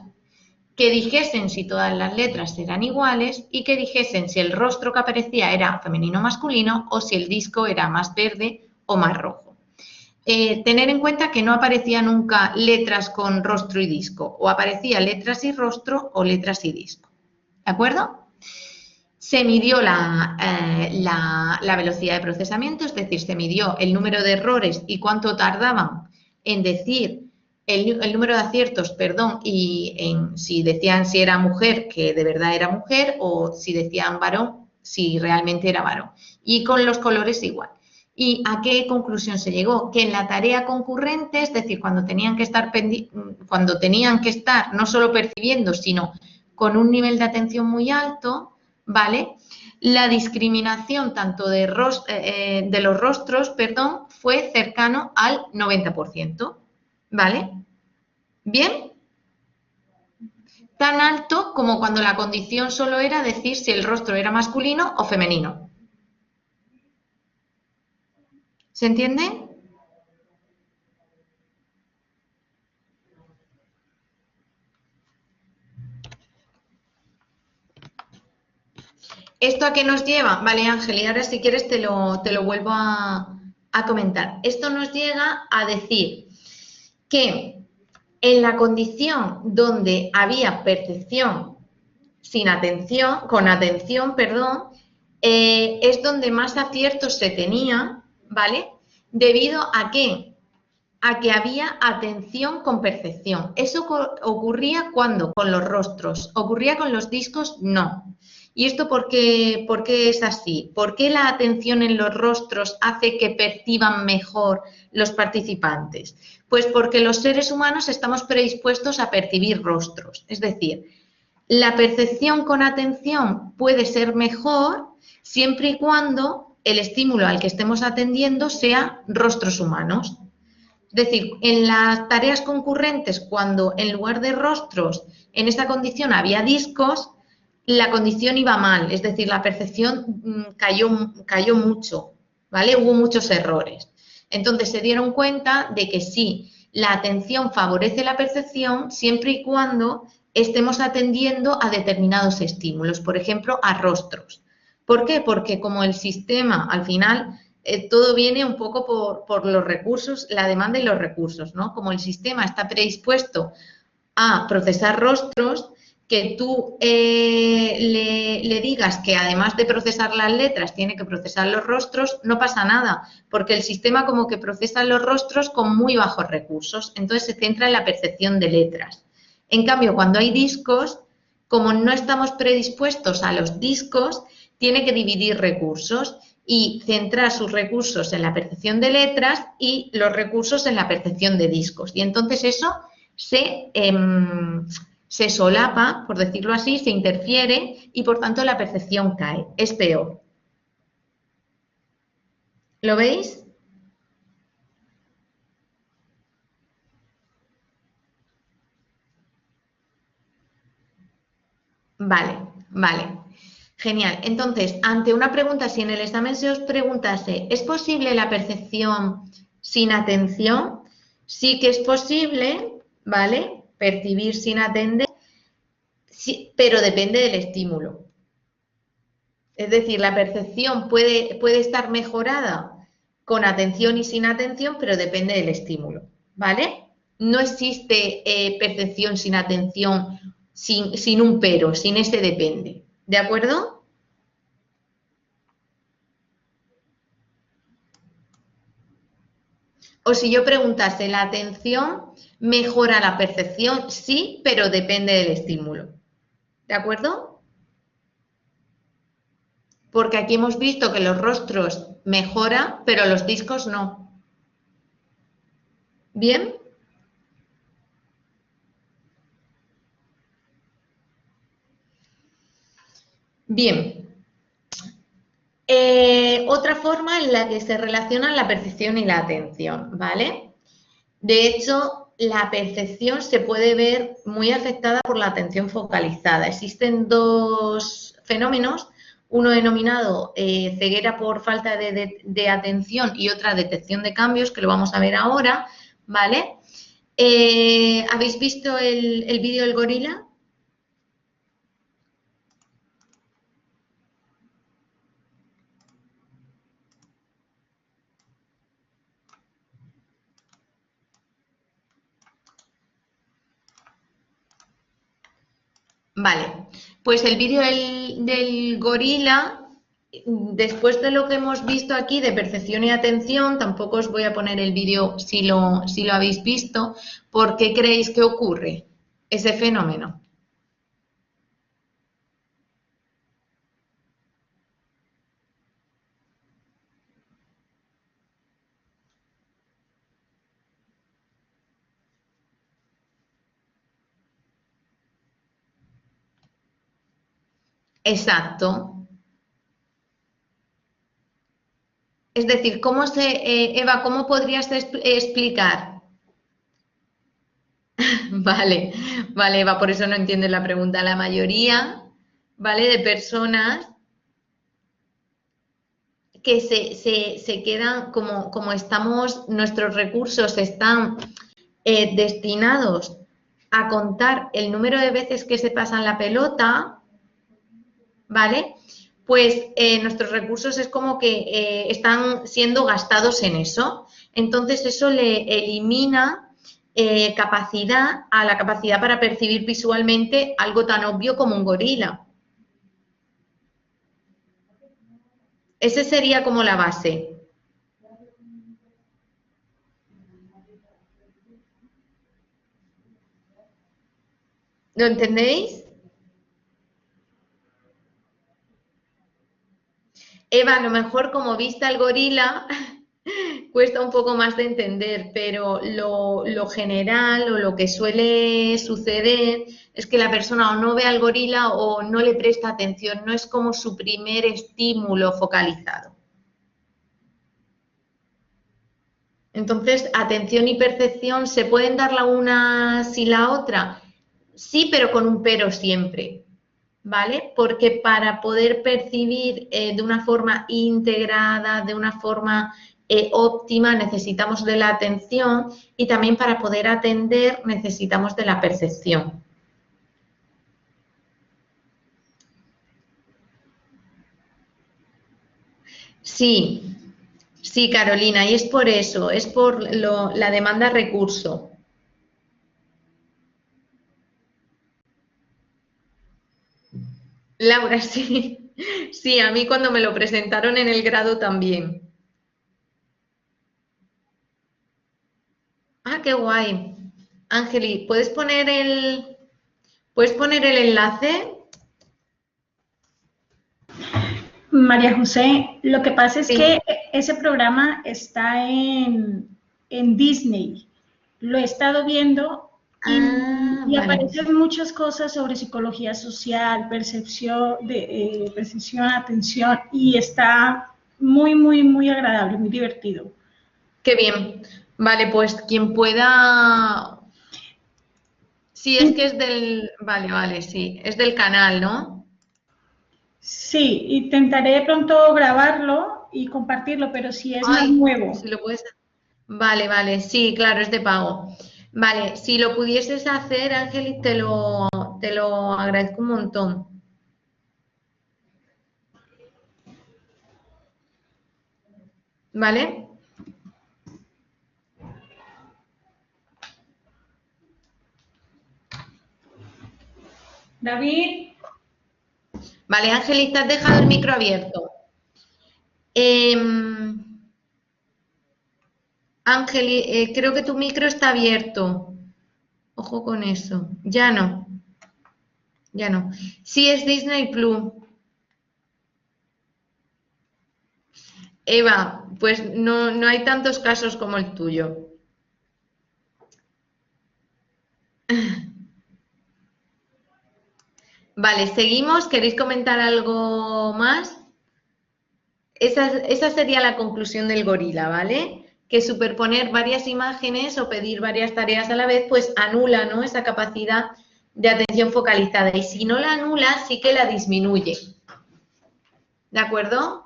que dijesen si todas las letras eran iguales y que dijesen si el rostro que aparecía era femenino o masculino o si el disco era más verde o más rojo. Tener en cuenta que no aparecía nunca letras con rostro y disco, o aparecía letras y rostro o letras y disco. ¿De acuerdo? Se midió la velocidad de procesamiento, es decir, se midió el número de errores y cuánto tardaban en decir el número de aciertos, perdón, y si decían si era mujer, que de verdad era mujer, o si decían varón, si realmente era varón. Y con los colores igual. ¿Y a qué conclusión se llegó? Que en la tarea concurrente, es decir, cuando tenían que estar no solo percibiendo, sino con un nivel de atención muy alto, ¿vale? La discriminación tanto de los rostros, perdón, fue cercano al 90%, ¿vale? ¿Bien? Tan alto como cuando la condición solo era decir si el rostro era masculino o femenino. ¿Se entiende? ¿Esto a qué nos lleva? Vale, Ángel, y ahora si quieres te lo vuelvo a comentar. Esto nos llega a decir que en la condición donde había percepción con atención, perdón, es donde más aciertos se tenía, ¿vale? Debido a que había atención con percepción. Eso ocurría cuando con los rostros, ocurría con los discos, no. ¿Y esto por qué es así? ¿Por qué la atención en los rostros hace que perciban mejor los participantes? Pues porque los seres humanos estamos predispuestos a percibir rostros. Es decir, la percepción con atención puede ser mejor siempre y cuando el estímulo al que estemos atendiendo sea rostros humanos. Es decir, en las tareas concurrentes, cuando en lugar de rostros en esa condición había discos, la condición iba mal, es decir, la percepción cayó mucho, ¿vale? Hubo muchos errores. Entonces se dieron cuenta de que sí, la atención favorece la percepción siempre y cuando estemos atendiendo a determinados estímulos, por ejemplo, a rostros. ¿Por qué? Porque como el sistema, al final, todo viene un poco por los recursos, la demanda y los recursos, ¿no? Como el sistema está predispuesto a procesar rostros, que tú le digas que además de procesar las letras tiene que procesar los rostros, no pasa nada, porque el sistema como que procesa los rostros con muy bajos recursos, entonces se centra en la percepción de letras. En cambio, cuando hay discos, como no estamos predispuestos a los discos, tiene que dividir recursos y centrar sus recursos en la percepción de letras y los recursos en la percepción de discos. Y entonces eso se solapa, por decirlo así, se interfiere y por tanto la percepción cae, es peor. ¿Lo veis? Vale. Genial. Entonces, ante una pregunta, si en el examen se os preguntase, ¿es posible la percepción sin atención? Sí que es posible, ¿vale? Percibir sin atender, sí, pero depende del estímulo. Es decir, la percepción puede estar mejorada con atención y sin atención, pero depende del estímulo, ¿vale? No existe percepción sin atención, sin un pero, sin ese depende, ¿de acuerdo? O si yo preguntase, ¿la atención mejora la percepción? Sí, pero depende del estímulo, ¿de acuerdo? Porque aquí hemos visto que los rostros mejoran, pero los discos no. ¿Bien? Bien. Otra forma en la que se relacionan la percepción y la atención, ¿vale? De hecho, la percepción se puede ver muy afectada por la atención focalizada. Existen dos fenómenos, uno denominado ceguera por falta de atención y otra detección de cambios, que lo vamos a ver ahora, ¿vale? ¿Habéis visto el vídeo del gorila? Vale, pues el vídeo del gorila, después de lo que hemos visto aquí de percepción y atención, tampoco os voy a poner el vídeo si lo habéis visto. ¿Por qué creéis que ocurre ese fenómeno? Exacto. Es decir, Eva, ¿cómo podrías explicar? Vale, vale, Eva, por eso no entiendes la pregunta. La mayoría, ¿vale? De personas que se quedan, como estamos, nuestros recursos están destinados a contar el número de veces que se pasan la pelota, ¿vale? Pues nuestros recursos es como que están siendo gastados en eso. Entonces eso le elimina capacidad a la capacidad para percibir visualmente algo tan obvio como un gorila. Ese sería como la base. ¿Lo entendéis? Eva, a lo mejor como viste al gorila cuesta un poco más de entender, pero lo general o lo que suele suceder es que la persona o no ve al gorila o no le presta atención, no es como su primer estímulo focalizado. Entonces, atención y percepción, ¿se pueden dar la una sin la otra? Sí, pero con un pero siempre, ¿vale? Porque para poder percibir de una forma integrada, de una forma óptima, necesitamos de la atención y también para poder atender necesitamos de la percepción. Sí, sí, Carolina, y es por eso, es por la demanda recurso. Laura, sí, sí, a mí cuando me lo presentaron en el grado también. Ah, qué guay. Ángeli, ¿puedes poner el enlace? María José, lo que pasa es Sí. que ese programa está en Disney. Lo he estado viendo y Vale. aparecen muchas cosas sobre psicología social, percepción, atención, y está muy, muy, muy agradable, muy divertido. Qué bien. Vale, pues quien pueda. Sí, es que es del. Vale, vale, sí. Es del canal, ¿no? Sí, intentaré de pronto grabarlo y compartirlo, pero si es más Ay, nuevo. si lo puedes. Vale, vale, sí, claro, es de pago. Vale, si lo pudieses hacer, Ángel, te lo agradezco un montón. ¿Vale? David. Vale, Ángel, te has dejado el micro abierto. Ángel, creo que tu micro está abierto. Ojo con eso. Ya no, ya no. Sí, es Disney Plus. Eva, pues no hay tantos casos como el tuyo. Vale, seguimos. ¿Queréis comentar algo más? Esa sería la conclusión del gorila, ¿vale? Que superponer varias imágenes o pedir varias tareas a la vez, pues anula, ¿no?, esa capacidad de atención focalizada. Y si no la anula, sí que la disminuye. ¿De acuerdo?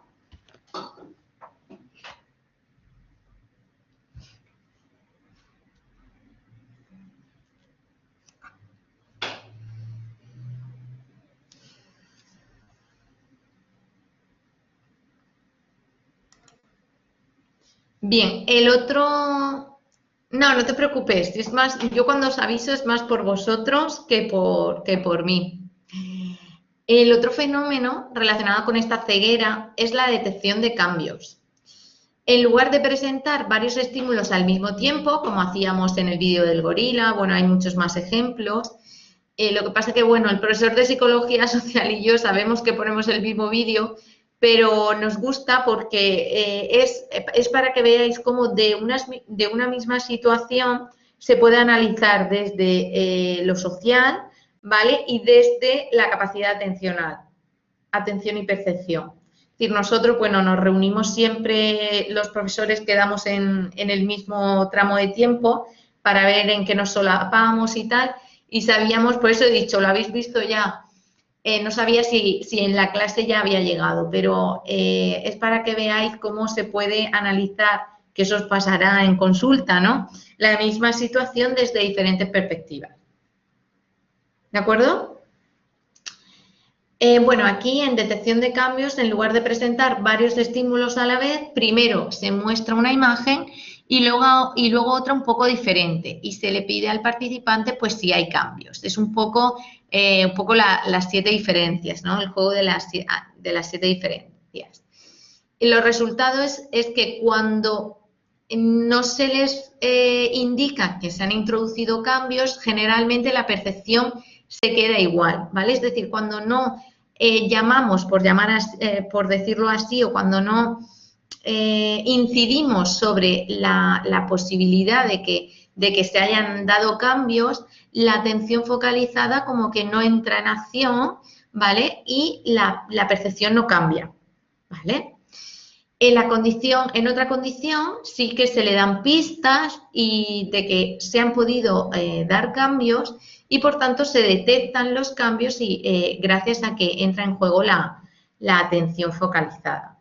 Bien, el otro... No te preocupes. Es más, yo cuando os aviso es más por vosotros que por mí. El otro fenómeno relacionado con esta ceguera es la detección de cambios. En lugar de presentar varios estímulos al mismo tiempo, como hacíamos en el vídeo del gorila, bueno, hay muchos más ejemplos. Lo que pasa que, bueno, el profesor de Psicología Social y yo sabemos que ponemos el mismo vídeo, pero nos gusta porque es para que veáis cómo de una misma situación se puede analizar desde lo social, ¿vale? Y desde la capacidad atencional, atención y percepción. Es decir, nosotros, bueno, nos reunimos siempre, los profesores quedamos en el mismo tramo de tiempo para ver en qué nos solapamos y tal, y sabíamos, por eso he dicho, lo habéis visto ya, no sabía si en la clase ya había llegado, pero es para que veáis cómo se puede analizar, que eso os pasará en consulta, ¿no? La misma situación desde diferentes perspectivas. ¿De acuerdo? Bueno, aquí en detección de cambios, en lugar de presentar varios estímulos a la vez, primero se muestra una imagen y luego otra un poco diferente y se le pide al participante pues si hay cambios. Es un poco las 7 diferencias, ¿no? El juego de las 7 diferencias. Y los resultados es que cuando no se les indica que se han introducido cambios, generalmente la percepción se queda igual, ¿vale? Es decir, cuando no llamamos, por decirlo así, o cuando no incidimos sobre la posibilidad de que se hayan dado cambios, la atención focalizada como que no entra en acción, ¿vale? Y la percepción no cambia, ¿vale? En otra condición sí que se le dan pistas y de que se han podido dar cambios y por tanto se detectan los cambios y gracias a que entra en juego la atención focalizada.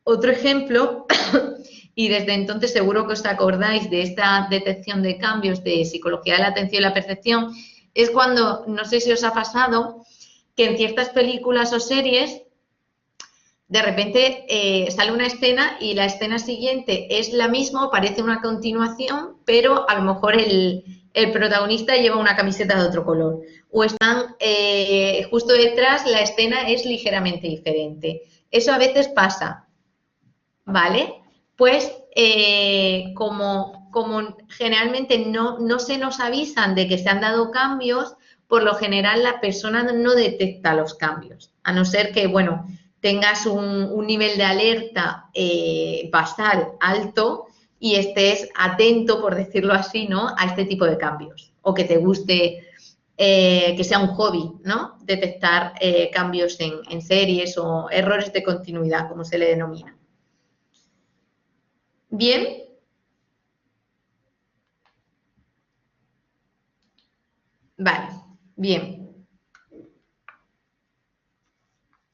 Otro ejemplo, y desde entonces seguro que os acordáis de esta detección de cambios de psicología de la atención y la percepción, es cuando, no sé si os ha pasado, que en ciertas películas o series de repente sale una escena y la escena siguiente es la misma, parece una continuación, pero a lo mejor el protagonista lleva una camiseta de otro color. O están justo detrás, la escena es ligeramente diferente. Eso a veces pasa, ¿vale? Pues como generalmente no se nos avisan de que se han dado cambios, por lo general la persona no detecta los cambios, a no ser que, bueno, tengas un nivel de alerta basal alto y estés atento, por decirlo así, ¿no?, a este tipo de cambios. O que te guste, que sea un hobby, ¿no?, detectar cambios en series o errores de continuidad, como se le denomina. ¿Bien? Vale, bien.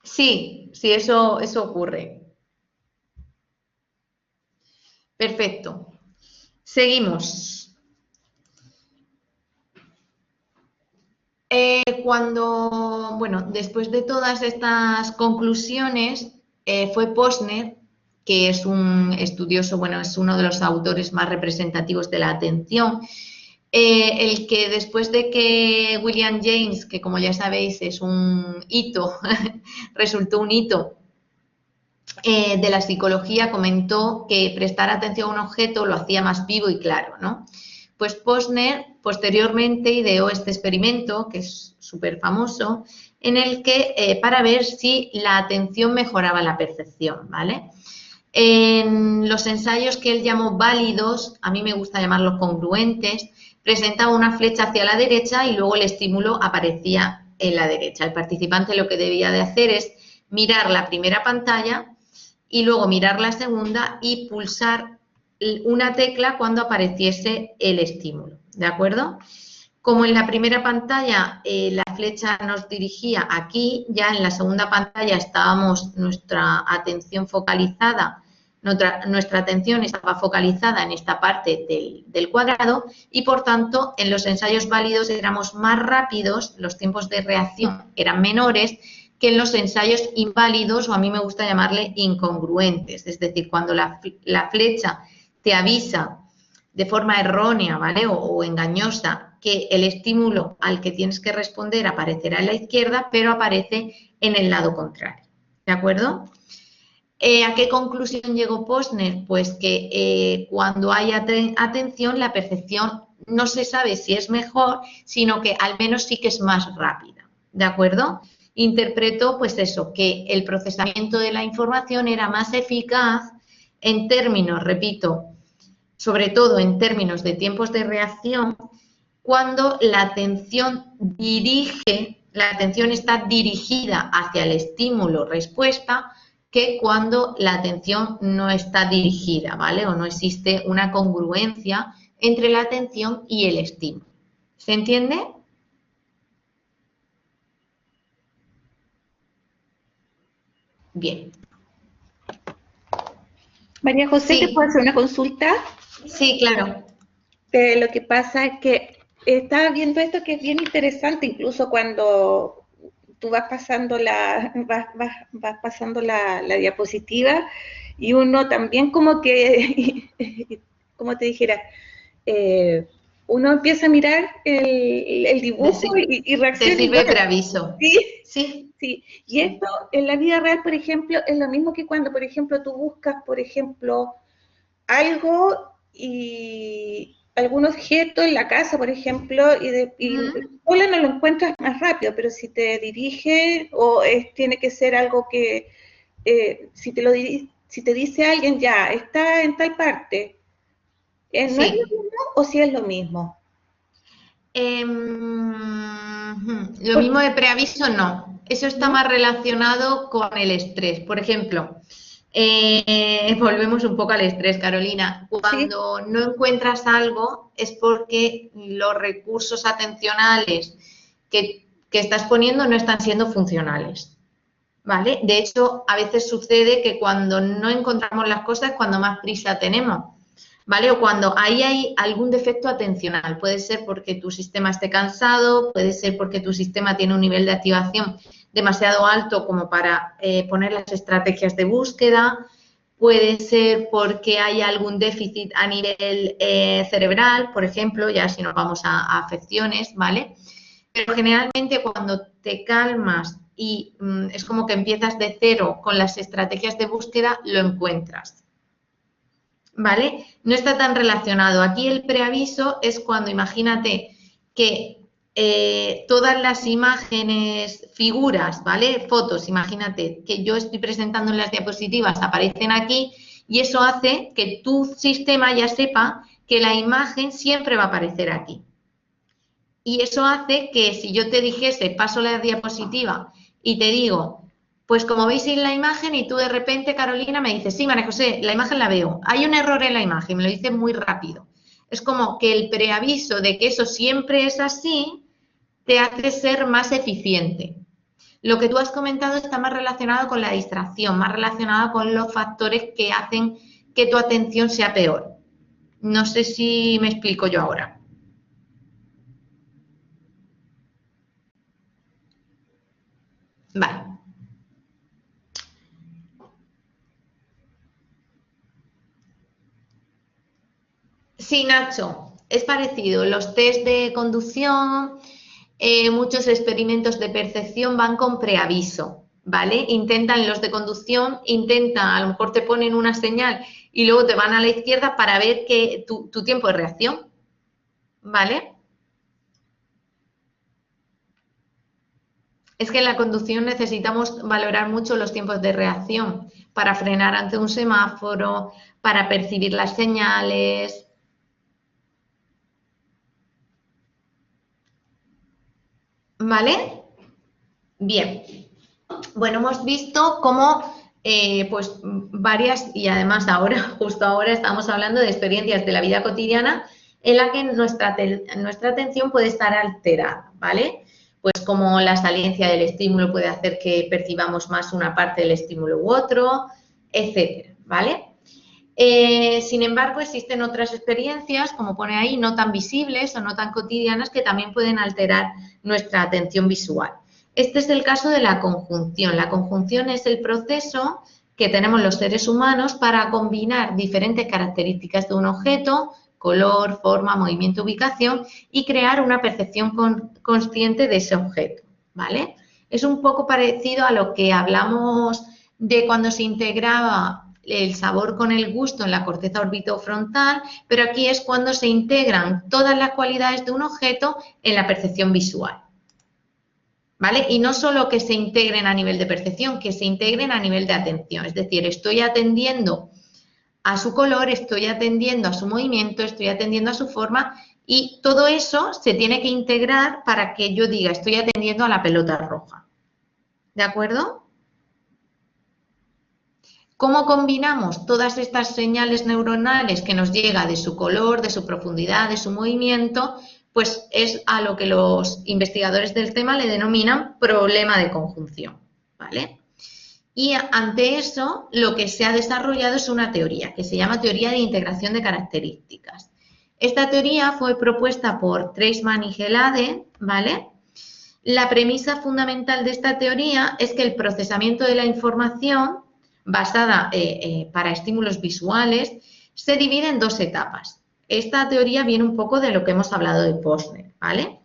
Sí, eso ocurre. Perfecto. Seguimos. Después de todas estas conclusiones, fue Posner, que es un estudioso, bueno, es uno de los autores más representativos de la atención, el que después de que William James, que como ya sabéis es un hito, resultó un hito de la psicología, comentó que prestar atención a un objeto lo hacía más vivo y claro, ¿no? Pues Posner posteriormente ideó este experimento, que es súper famoso, en el que para ver si la atención mejoraba la percepción, ¿vale? En los ensayos que él llamó válidos, a mí me gusta llamarlos congruentes, presentaba una flecha hacia la derecha y luego el estímulo aparecía en la derecha. El participante lo que debía de hacer es mirar la primera pantalla y luego mirar la segunda y pulsar una tecla cuando apareciese el estímulo, ¿de acuerdo? Como en la primera pantalla la flecha nos dirigía aquí, ya en la segunda pantalla estábamos nuestra atención focalizada, nuestra atención estaba focalizada en esta parte del cuadrado y por tanto en los ensayos válidos éramos más rápidos, los tiempos de reacción eran menores que en los ensayos inválidos, o a mí me gusta llamarle incongruentes, es decir, cuando la flecha te avisa de forma errónea, ¿vale? O engañosa que el estímulo al que tienes que responder aparecerá en la izquierda, pero aparece en el lado contrario. ¿De acuerdo? ¿A qué conclusión llegó Posner? Pues que cuando hay atención, la percepción no se sabe si es mejor, sino que al menos sí que es más rápida. ¿De acuerdo? Interpretó, pues eso, que el procesamiento de la información era más eficaz en términos, repito, sobre todo en términos de tiempos de reacción, cuando la atención está dirigida hacia el estímulo-respuesta, que cuando la atención no está dirigida, ¿vale? O no existe una congruencia entre la atención y el estímulo. ¿Se entiende? Bien. María José, Sí. ¿te puedo hacer una consulta? Sí, claro. Lo que pasa es que estaba viendo esto que es bien interesante, incluso cuando tú vas pasando vas pasando la diapositiva y uno también como que, como te dijera, uno empieza a mirar el dibujo y reacciona. Te sirve preaviso. Sí, sí. Sí, y esto en la vida real, por ejemplo, es lo mismo que cuando, por ejemplo, tú buscas, por ejemplo, algo y algún objeto en la casa, por ejemplo, y sola no lo encuentras más rápido, pero si te dirige tiene que ser algo que, si te dice alguien ya, está en tal parte, ¿no es lo mismo o si es lo mismo? Lo mismo de preaviso no. Eso está más relacionado con el estrés. Por ejemplo, volvemos un poco al estrés, Carolina. Cuando no encuentras algo es porque los recursos atencionales que estás poniendo no están siendo funcionales, ¿vale? De hecho, a veces sucede que cuando no encontramos las cosas es cuando más prisa tenemos, ¿vale? O cuando ahí hay algún defecto atencional. Puede ser porque tu sistema esté cansado, puede ser porque tu sistema tiene un nivel de activación demasiado alto como para poner las estrategias de búsqueda, puede ser porque hay algún déficit a nivel cerebral, por ejemplo, ya si nos vamos a afecciones, ¿vale? Pero generalmente cuando te calmas y es como que empiezas de cero con las estrategias de búsqueda, lo encuentras. ¿Vale? No está tan relacionado. Aquí el preaviso es cuando, imagínate que todas las imágenes, figuras, ¿vale? Fotos, imagínate que yo estoy presentando en las diapositivas, aparecen aquí y eso hace que tu sistema ya sepa que la imagen siempre va a aparecer aquí. Y eso hace que si yo te dijese, paso la diapositiva y te digo, pues como veis en la imagen y tú de repente, Carolina, me dices, sí, María José, la imagen la veo. Hay un error en la imagen, me lo dice muy rápido. Es como que el preaviso de que eso siempre es así te hace ser más eficiente. Lo que tú has comentado está más relacionado con la distracción, más relacionado con los factores que hacen que tu atención sea peor. No sé si me explico yo ahora. Vale. Sí, Nacho, es parecido. Los test de conducción, muchos experimentos de percepción van con preaviso, ¿vale? Intentan los de conducción, a lo mejor te ponen una señal y luego te van a la izquierda para ver que tu tiempo de reacción, ¿vale? Es que en la conducción necesitamos valorar mucho los tiempos de reacción para frenar ante un semáforo, para percibir las señales. ¿Vale? Bien. Bueno, hemos visto cómo pues varias, y además ahora, justo ahora estamos hablando de experiencias de la vida cotidiana en la que nuestra atención puede estar alterada, ¿vale? Pues como la saliencia del estímulo puede hacer que percibamos más una parte del estímulo u otro, etcétera, ¿vale? Sin embargo, existen otras experiencias, como pone ahí, no tan visibles o no tan cotidianas, que también pueden alterar nuestra atención visual. Este es el caso de la conjunción. La conjunción es el proceso que tenemos los seres humanos para combinar diferentes características de un objeto color, forma, movimiento, ubicación y crear una percepción consciente de ese objeto, ¿vale? Es un poco parecido a lo que hablamos de cuando se integraba el sabor con el gusto en la corteza orbitofrontal, pero aquí es cuando se integran todas las cualidades de un objeto en la percepción visual, ¿vale? Y no solo que se integren a nivel de percepción, que se integren a nivel de atención, es decir, estoy atendiendo a su color, estoy atendiendo a su movimiento, estoy atendiendo a su forma y todo eso se tiene que integrar para que yo diga estoy atendiendo a la pelota roja, ¿de acuerdo? ¿Cómo combinamos todas estas señales neuronales que nos llega de su color, de su profundidad, de su movimiento? Pues es a lo que los investigadores del tema le denominan problema de conjunción, ¿vale? Y ante eso, lo que se ha desarrollado es una teoría que se llama teoría de integración de características. Esta teoría fue propuesta por Treisman y Gelade, ¿vale? La premisa fundamental de esta teoría es que el procesamiento de la información basada para estímulos visuales se divide en dos etapas. Esta teoría viene un poco de lo que hemos hablado de Posner, ¿vale?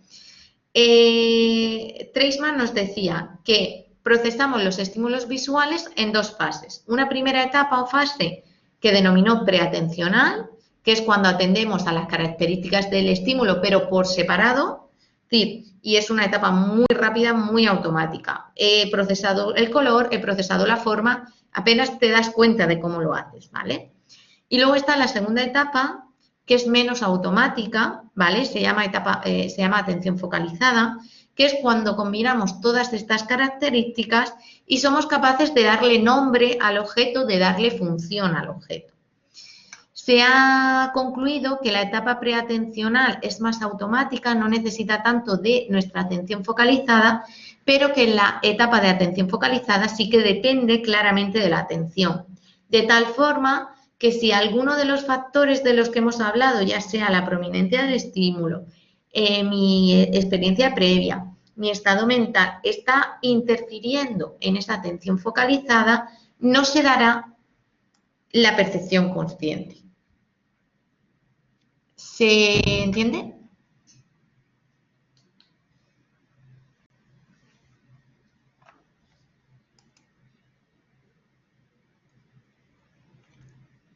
Treisman nos decía que procesamos los estímulos visuales en dos fases. Una primera etapa o fase que denominó preatencional, que es cuando atendemos a las características del estímulo, pero por separado, y es una etapa muy rápida, muy automática. He procesado el color, he procesado la forma, apenas te das cuenta de cómo lo haces, ¿vale? Y luego está la segunda etapa, que es menos automática, ¿vale? Se llama atención focalizada, que es cuando combinamos todas estas características y somos capaces de darle nombre al objeto, de darle función al objeto. Se ha concluido que la etapa preatencional es más automática, no necesita tanto de nuestra atención focalizada, pero que en la etapa de atención focalizada sí que depende claramente de la atención. De tal forma que si alguno de los factores de los que hemos hablado, ya sea la prominencia del estímulo, mi experiencia previa, mi estado mental, está interfiriendo en esa atención focalizada, no se dará la percepción consciente. ¿Se entiende?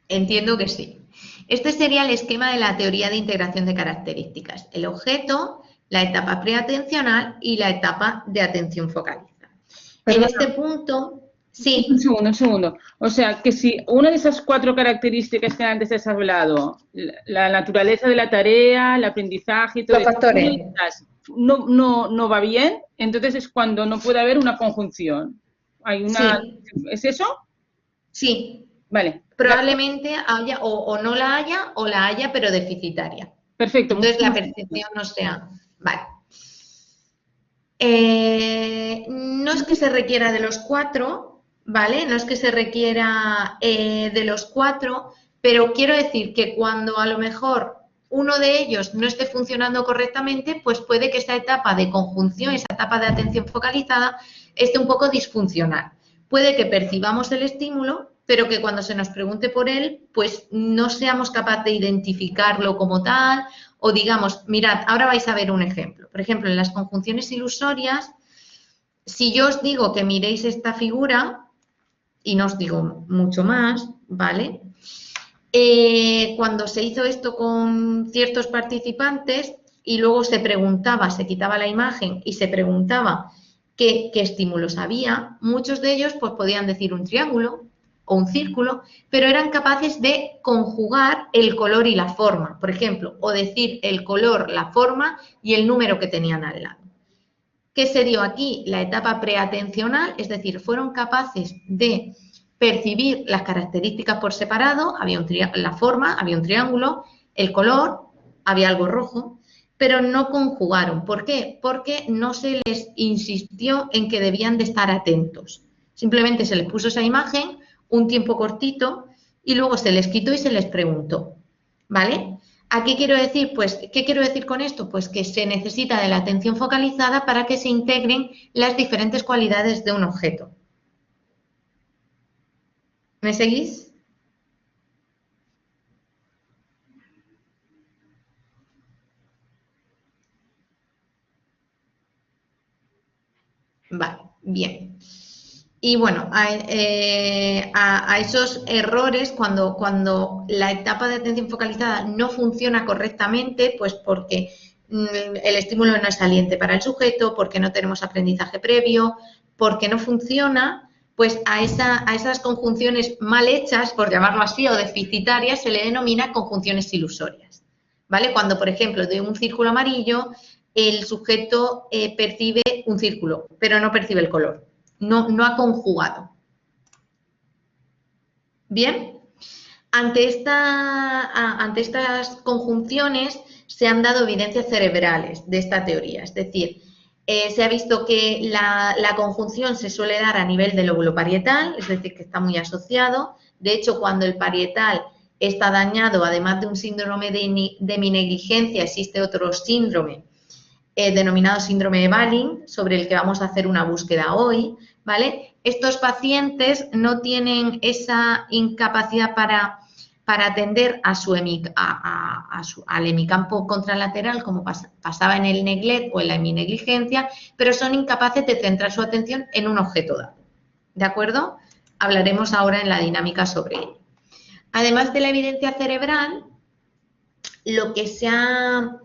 Entiendo que sí. Este sería el esquema de la teoría de integración de características. El objeto, la etapa preatencional y la etapa de atención focalizada. En este punto, sí. Un segundo. O sea, que si una de esas 4 características que antes has hablado, la naturaleza de la tarea, el aprendizaje y todo los factores, no va bien, entonces es cuando no puede haber una conjunción. ¿Hay una? Sí. ¿Es eso? Sí. Vale. Probablemente haya o no la haya o la haya pero deficitaria. Perfecto. Entonces la percepción no sea... Vale. No es que se requiera de los 4, ¿vale? No es que se requiera de los 4, pero quiero decir que cuando a lo mejor uno de ellos no esté funcionando correctamente, pues puede que esa etapa de conjunción, esa etapa de atención focalizada, esté un poco disfuncional. Puede que percibamos el estímulo, pero que cuando se nos pregunte por él, pues no seamos capaces de identificarlo como tal, o digamos, mirad, ahora vais a ver un ejemplo. Por ejemplo, en las conjunciones ilusorias, si yo os digo que miréis esta figura, y no os digo mucho más, ¿vale? Cuando se hizo esto con ciertos participantes y luego se preguntaba, se quitaba la imagen y se preguntaba qué estímulos había, muchos de ellos pues podían decir un triángulo o un círculo, pero eran capaces de conjugar el color y la forma, por ejemplo, o decir el color, la forma y el número que tenían al lado. ¿Qué se dio aquí? La etapa preatencional, es decir, fueron capaces de percibir las características por separado, había la forma, había un triángulo, el color, había algo rojo, pero no conjugaron. ¿Por qué? Porque no se les insistió en que debían de estar atentos. Simplemente se les puso esa imagen un tiempo cortito y luego se les quitó y se les preguntó, ¿vale? ¿A qué quiero decir? Pues, ¿qué quiero decir con esto? Pues que se necesita de la atención focalizada para que se integren las diferentes cualidades de un objeto. ¿Me seguís? Vale, bien. Y bueno, a esos errores, cuando la etapa de atención focalizada no funciona correctamente, pues porque el estímulo no es saliente para el sujeto, porque no tenemos aprendizaje previo, porque no funciona, pues a esas conjunciones mal hechas, por llamarlo así, o deficitarias, se le denomina conjunciones ilusorias. ¿Vale? Cuando, por ejemplo, de un círculo amarillo, el sujeto percibe un círculo, pero no percibe el color. No ha conjugado. Bien, ante estas conjunciones se han dado evidencias cerebrales de esta teoría. Es decir, se ha visto que la conjunción se suele dar a nivel del lóbulo parietal, es decir, que está muy asociado. De hecho, cuando el parietal está dañado, además de un síndrome de mi negligencia, existe otro síndrome denominado síndrome de Baring, sobre el que vamos a hacer una búsqueda hoy, ¿vale? Estos pacientes no tienen esa incapacidad para atender al hemicampo contralateral, como pasaba en el neglect o en la heminegligencia, pero son incapaces de centrar su atención en un objeto dado. ¿De acuerdo? Hablaremos ahora en la dinámica sobre ello. Además de la evidencia cerebral, lo que se ha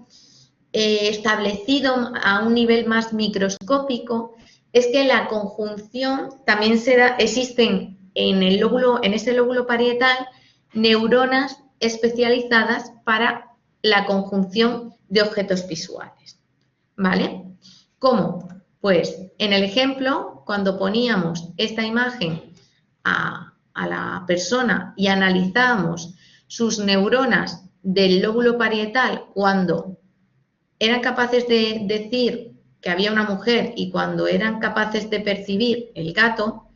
establecido a un nivel más microscópico es que la conjunción también se da, existen en ese lóbulo parietal neuronas especializadas para la conjunción de objetos visuales. ¿Vale? ¿Cómo? Pues en el ejemplo, cuando poníamos esta imagen a la persona y analizábamos sus neuronas del lóbulo parietal cuando eran capaces de decir que había una mujer y cuando eran capaces de percibir el gato,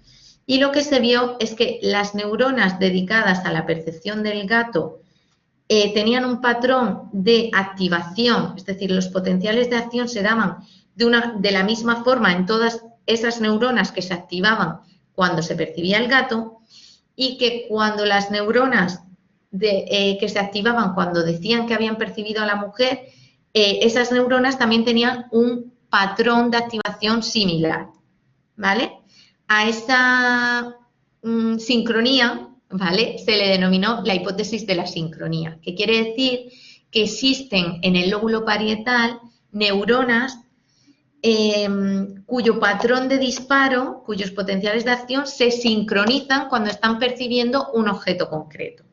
y lo que se vio es que las neuronas dedicadas a la percepción del gato tenían un patrón de activación, es decir, los potenciales de acción se daban de la misma forma en todas esas neuronas que se activaban cuando se percibía el gato, y que cuando las neuronas que se activaban cuando decían que habían percibido a la mujer, esas neuronas también tenían un patrón de activación similar, ¿vale? A esa sincronía, ¿vale?, se le denominó la hipótesis de la sincronía, que quiere decir que existen en el lóbulo parietal neuronas cuyo patrón de disparo, cuyos potenciales de acción se sincronizan cuando están percibiendo un objeto concreto.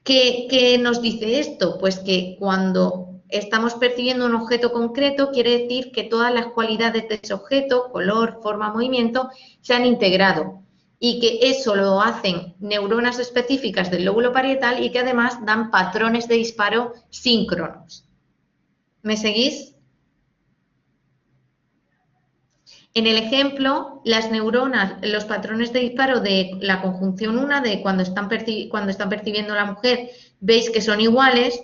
¿Qué nos dice esto? Pues que cuando estamos percibiendo un objeto concreto, quiere decir que todas las cualidades de ese objeto, color, forma, movimiento, se han integrado y que eso lo hacen neuronas específicas del lóbulo parietal y que además dan patrones de disparo síncronos. ¿Me seguís? En el ejemplo, las neuronas, los patrones de disparo de la conjunción 1, de cuando están percibiendo a la mujer, veis que son iguales,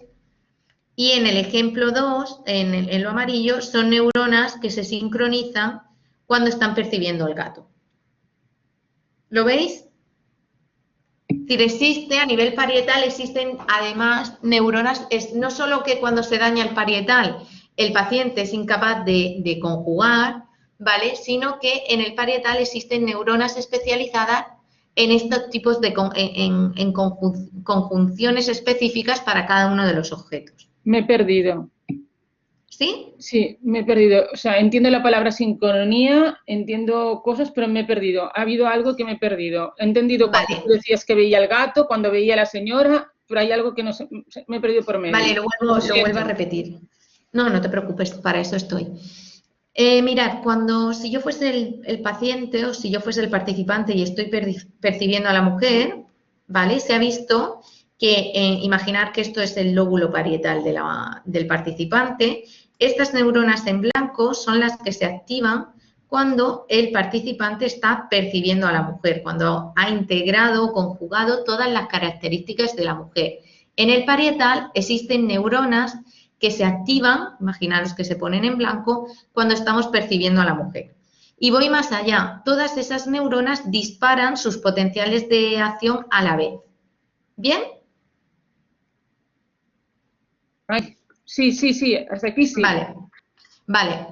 y en el ejemplo 2, en lo amarillo, son neuronas que se sincronizan cuando están percibiendo al gato. ¿Lo veis? Es decir, a nivel parietal existen además neuronas, no solo que cuando se daña el parietal el paciente es incapaz de conjugar, ¿vale?, sino que en el parietal existen neuronas especializadas en estos tipos de conjunciones específicas para cada uno de los objetos. Me he perdido. ¿Sí? Sí, me he perdido. O sea, entiendo la palabra sincronía, entiendo cosas, pero me he perdido. Ha habido algo que me he perdido. He entendido cuando tú decías que veía al gato, cuando veía a la señora, pero hay algo que no sé, me he perdido por medio. Vale, lo vuelvo a repetir. No te preocupes, para eso estoy. Mirad, si yo fuese el paciente o si yo fuese el participante y estoy percibiendo a la mujer, ¿vale? Se ha visto que, imaginar que esto es el lóbulo parietal del participante, estas neuronas en blanco son las que se activan cuando el participante está percibiendo a la mujer, cuando ha integrado o conjugado todas las características de la mujer. En el parietal existen neuronas que se activan, imaginaros que se ponen en blanco, cuando estamos percibiendo a la mujer. Y voy más allá, todas esas neuronas disparan sus potenciales de acción a la vez. ¿Bien? Ay, sí, hasta aquí sí. Vale.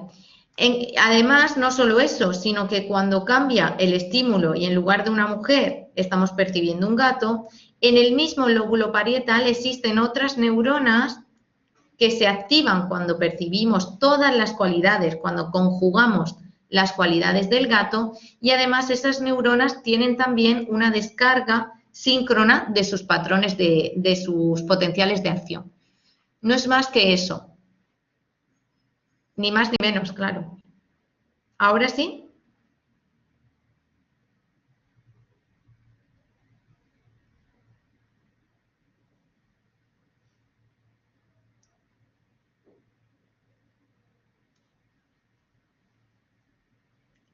Además, no solo eso, sino que cuando cambia el estímulo y en lugar de una mujer estamos percibiendo un gato, en el mismo lóbulo parietal existen otras neuronas que se activan cuando percibimos todas las cualidades, cuando conjugamos las cualidades del gato, y además esas neuronas tienen también una descarga síncrona de sus patrones, de sus potenciales de acción. No es más que eso. Ni más ni menos, claro. ¿Ahora sí?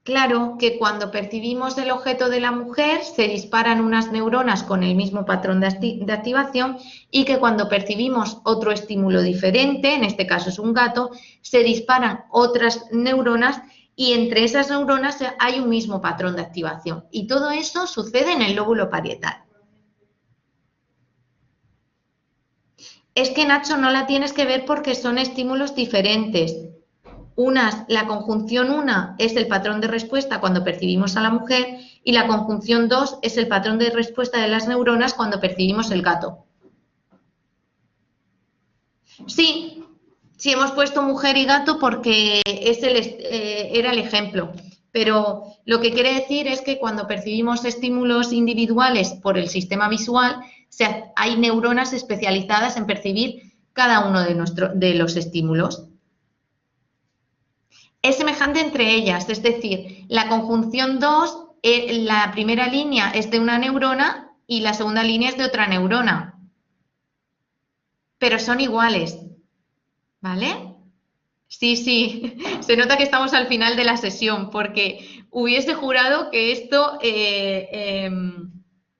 Claro que cuando percibimos el objeto de la mujer se disparan unas neuronas con el mismo patrón de activación y que cuando percibimos otro estímulo diferente, en este caso es un gato, se disparan otras neuronas y entre esas neuronas hay un mismo patrón de activación. Y todo eso sucede en el lóbulo parietal. Es que, Nacho, no la tienes que ver porque son estímulos diferentes. La conjunción 1 es el patrón de respuesta cuando percibimos a la mujer y la conjunción 2 es el patrón de respuesta de las neuronas cuando percibimos el gato. Sí, sí hemos puesto mujer y gato porque era el ejemplo, pero lo que quiere decir es que cuando percibimos estímulos individuales por el sistema visual, hay neuronas especializadas en percibir cada uno de los estímulos. Es semejante entre ellas, es decir, la conjunción 2, la primera línea es de una neurona y la segunda línea es de otra neurona, pero son iguales, ¿vale? Sí, sí, se nota que estamos al final de la sesión porque hubiese jurado que esto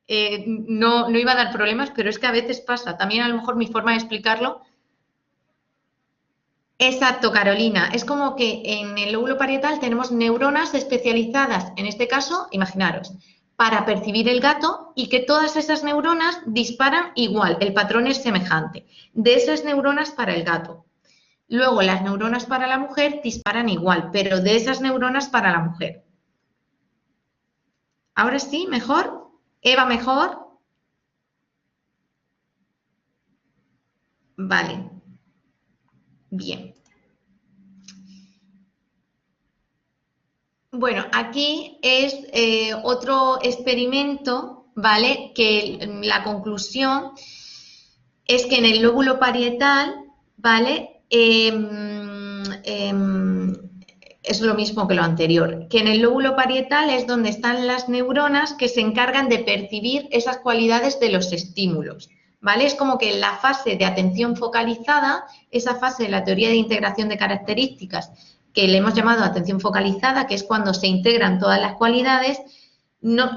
no iba a dar problemas, pero es que a veces pasa. También a lo mejor mi forma de explicarlo. Exacto, Carolina. Es como que en el lóbulo parietal tenemos neuronas especializadas, en este caso, imaginaros, para percibir el gato y que todas esas neuronas disparan igual, el patrón es semejante. De esas neuronas para el gato. Luego, las neuronas para la mujer disparan igual, pero de esas neuronas para la mujer. ¿Ahora sí? ¿Mejor? ¿Eva, mejor? Vale. Bien. Bueno, aquí es otro experimento, ¿vale? Que la conclusión es que en el lóbulo parietal, ¿vale? Es lo mismo que lo anterior, que en el lóbulo parietal es donde están las neuronas que se encargan de percibir esas cualidades de los estímulos, ¿vale? Es como que en la fase de atención focalizada, esa fase de la teoría de integración de características, que le hemos llamado atención focalizada, que es cuando se integran todas las cualidades,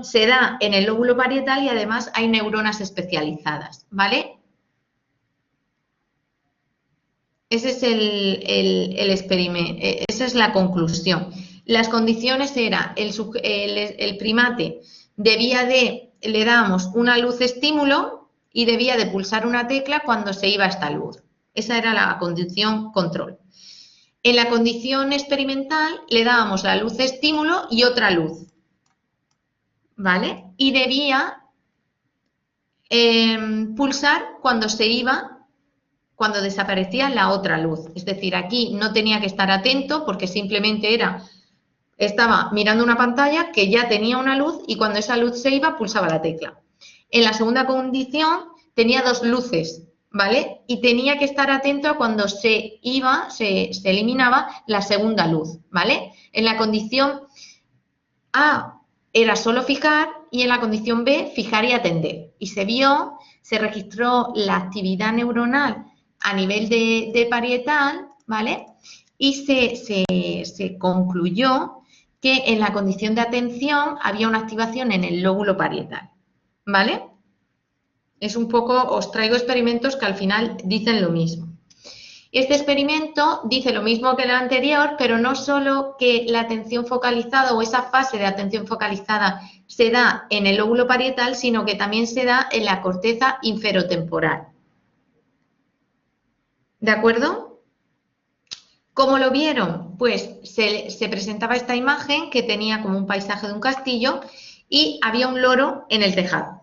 se da en el lóbulo parietal y además hay neuronas especializadas, ¿vale? Ese es el experimento, esa es la conclusión. Las condiciones eran, el primate le dábamos una luz estímulo y debía de pulsar una tecla cuando se iba esta luz. Esa era la condición control. En la condición experimental le dábamos la luz estímulo y otra luz, ¿vale? Y debía pulsar cuando desaparecía la otra luz. Es decir, aquí no tenía que estar atento porque simplemente estaba mirando una pantalla que ya tenía una luz y cuando esa luz se iba, pulsaba la tecla. En la segunda condición tenía dos luces, ¿vale? Y tenía que estar atento a cuando se eliminaba la segunda luz, ¿vale? En la condición A era solo fijar y en la condición B, fijar y atender. Y se registró la actividad neuronal a nivel de parietal, ¿vale? Y se concluyó que en la condición de atención había una activación en el lóbulo parietal, ¿vale? Es un poco, os traigo experimentos que al final dicen lo mismo. Este experimento dice lo mismo que el anterior, pero no solo que la atención focalizada o esa fase de atención focalizada se da en el lóbulo parietal, sino que también se da en la corteza inferotemporal. ¿De acuerdo? ¿Cómo lo vieron? Pues se presentaba esta imagen que tenía como un paisaje de un castillo y había un loro en el tejado,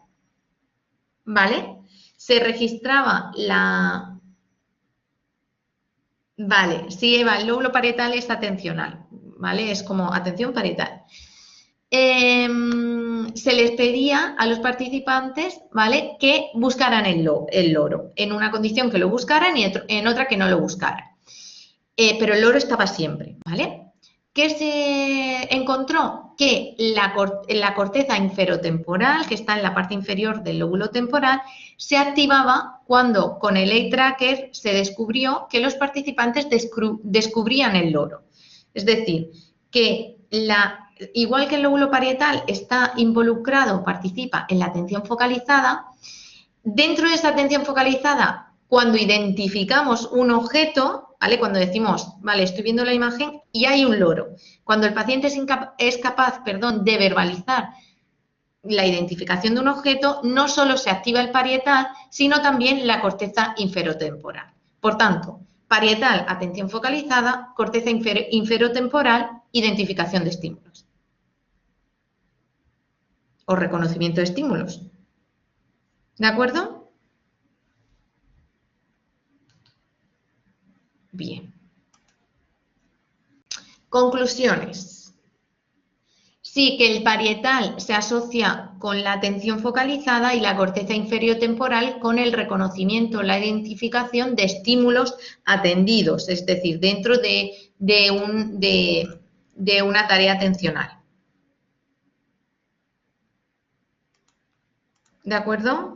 ¿vale? Se registraba la... Vale, sí, Eva, el lóbulo parietal es atencional, ¿vale? Es como atención parietal. Se les pedía a los participantes, ¿vale?, que buscaran el loro, en una condición que lo buscaran y en otra que no lo buscaran. Pero el loro estaba siempre, ¿vale? ¿Qué se encontró? Que la corteza inferotemporal, que está en la parte inferior del lóbulo temporal, se activaba cuando con el eye tracker se descubrió que los participantes descubrían el loro. Es decir, que igual que el lóbulo parietal está involucrado, participa en la atención focalizada, dentro de esa atención focalizada, cuando identificamos un objeto, ¿vale? Cuando decimos, vale, estoy viendo la imagen y hay un loro. Cuando el paciente es capaz, de verbalizar la identificación de un objeto, no solo se activa el parietal, sino también la corteza inferotemporal. Por tanto, parietal, atención focalizada, corteza inferotemporal, identificación de estímulos. O reconocimiento de estímulos. ¿De acuerdo? Bien. Conclusiones. Sí que el parietal se asocia con la atención focalizada y la corteza inferiotemporal con el reconocimiento, la identificación de estímulos atendidos, es decir, dentro de una tarea atencional. ¿De acuerdo?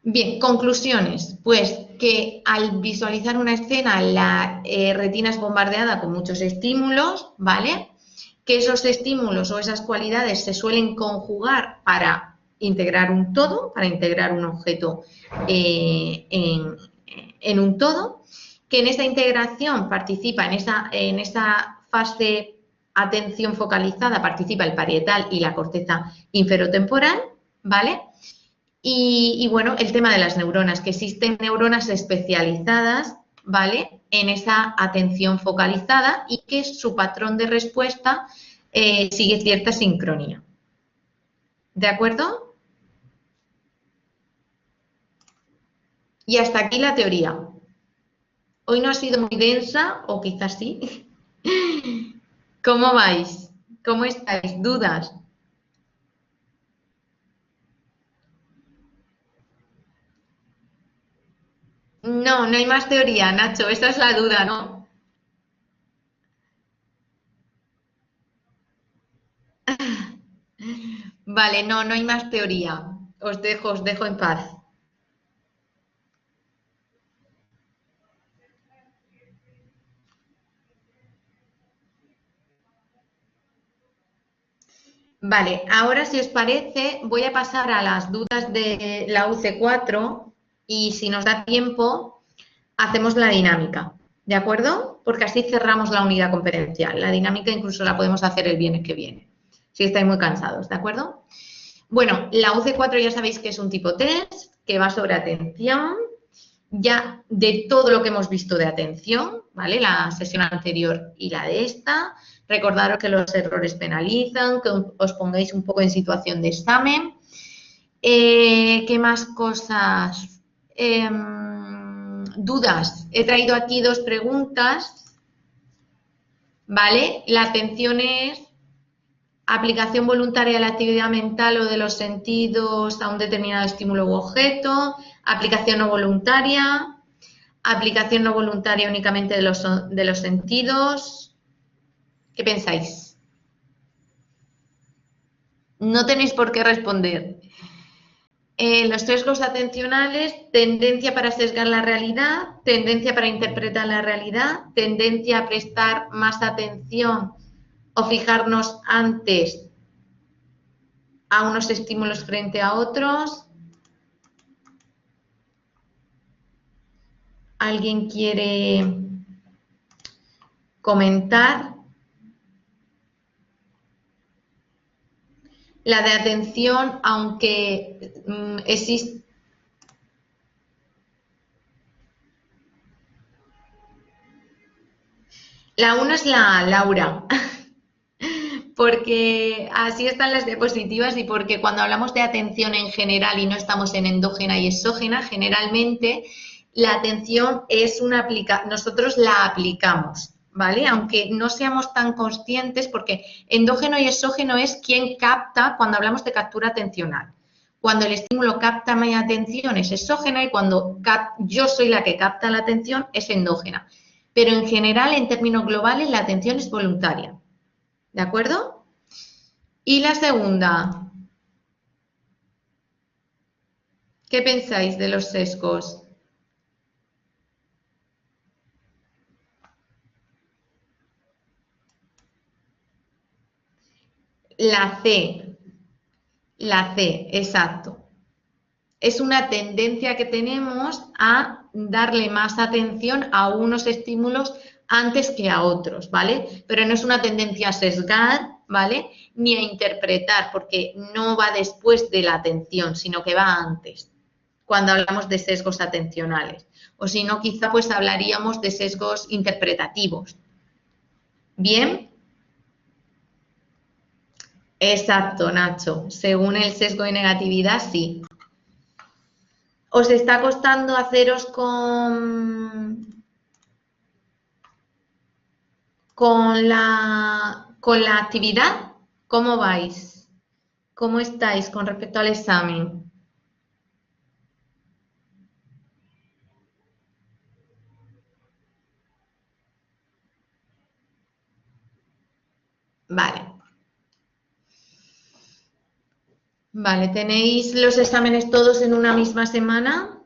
Bien, conclusiones. Pues que al visualizar una escena la retina es bombardeada con muchos estímulos, ¿vale? Que esos estímulos o esas cualidades se suelen conjugar para integrar un todo, para integrar un objeto en un todo, que en esa integración participa, en esa fase atención focalizada, participa el parietal y la corteza inferotemporal, ¿vale? Y bueno, el tema de las neuronas, que existen neuronas especializadas, ¿vale?, en esa atención focalizada y que su patrón de respuesta sigue cierta sincronía. ¿De acuerdo? Y hasta aquí la teoría. Hoy no ha sido muy densa, o quizás sí. ¿Cómo vais? ¿Cómo estáis? ¿Dudas? No, no hay más teoría, Nacho, esa es la duda, ¿no? Vale, no hay más teoría. Os dejo en paz. Vale, ahora si os parece, voy a pasar a las dudas de la UC4 y si nos da tiempo, hacemos la dinámica, ¿de acuerdo? Porque así cerramos la unidad competencial. La dinámica incluso la podemos hacer el viernes que viene, si estáis muy cansados, ¿de acuerdo? Bueno, la UC4 ya sabéis que es un tipo test que va sobre atención, ya de todo lo que hemos visto de atención, ¿vale? La sesión anterior y la de esta. Recordaros que los errores penalizan, que os pongáis un poco en situación de examen. ¿Qué más cosas? Dudas. He traído aquí 2 preguntas, ¿vale? La atención es aplicación voluntaria de la actividad mental o de los sentidos a un determinado estímulo u objeto, aplicación no voluntaria, aplicación no voluntaria únicamente de los sentidos. ¿Qué pensáis? No tenéis por qué responder. Los sesgos atencionales, tendencia para sesgar la realidad, tendencia para interpretar la realidad, tendencia a prestar más atención o fijarnos antes a unos estímulos frente a otros. ¿Alguien quiere comentar? La de atención, aunque existe... La una es la Laura, porque así están las diapositivas y porque cuando hablamos de atención en general y no estamos en endógena y exógena, generalmente la atención es nosotros la aplicamos, ¿vale? Aunque no seamos tan conscientes, porque endógeno y exógeno es quien capta cuando hablamos de captura atencional. Cuando el estímulo capta mi atención es exógena y cuando yo soy la que capta la atención es endógena. Pero en general, en términos globales, la atención es voluntaria. ¿De acuerdo? Y la segunda, ¿qué pensáis de los sesgos? La C, exacto. Es una tendencia que tenemos a darle más atención a unos estímulos antes que a otros, ¿vale? Pero no es una tendencia a sesgar, ¿vale? Ni a interpretar, porque no va después de la atención, sino que va antes, cuando hablamos de sesgos atencionales. O si no, quizá pues hablaríamos de sesgos interpretativos. ¿Bien? Exacto, Nacho. Según el sesgo de negatividad, sí. ¿Os está costando haceros con la actividad? ¿Cómo vais? ¿Cómo estáis con respecto al examen? Vale. Vale, ¿tenéis los exámenes todos en una misma semana?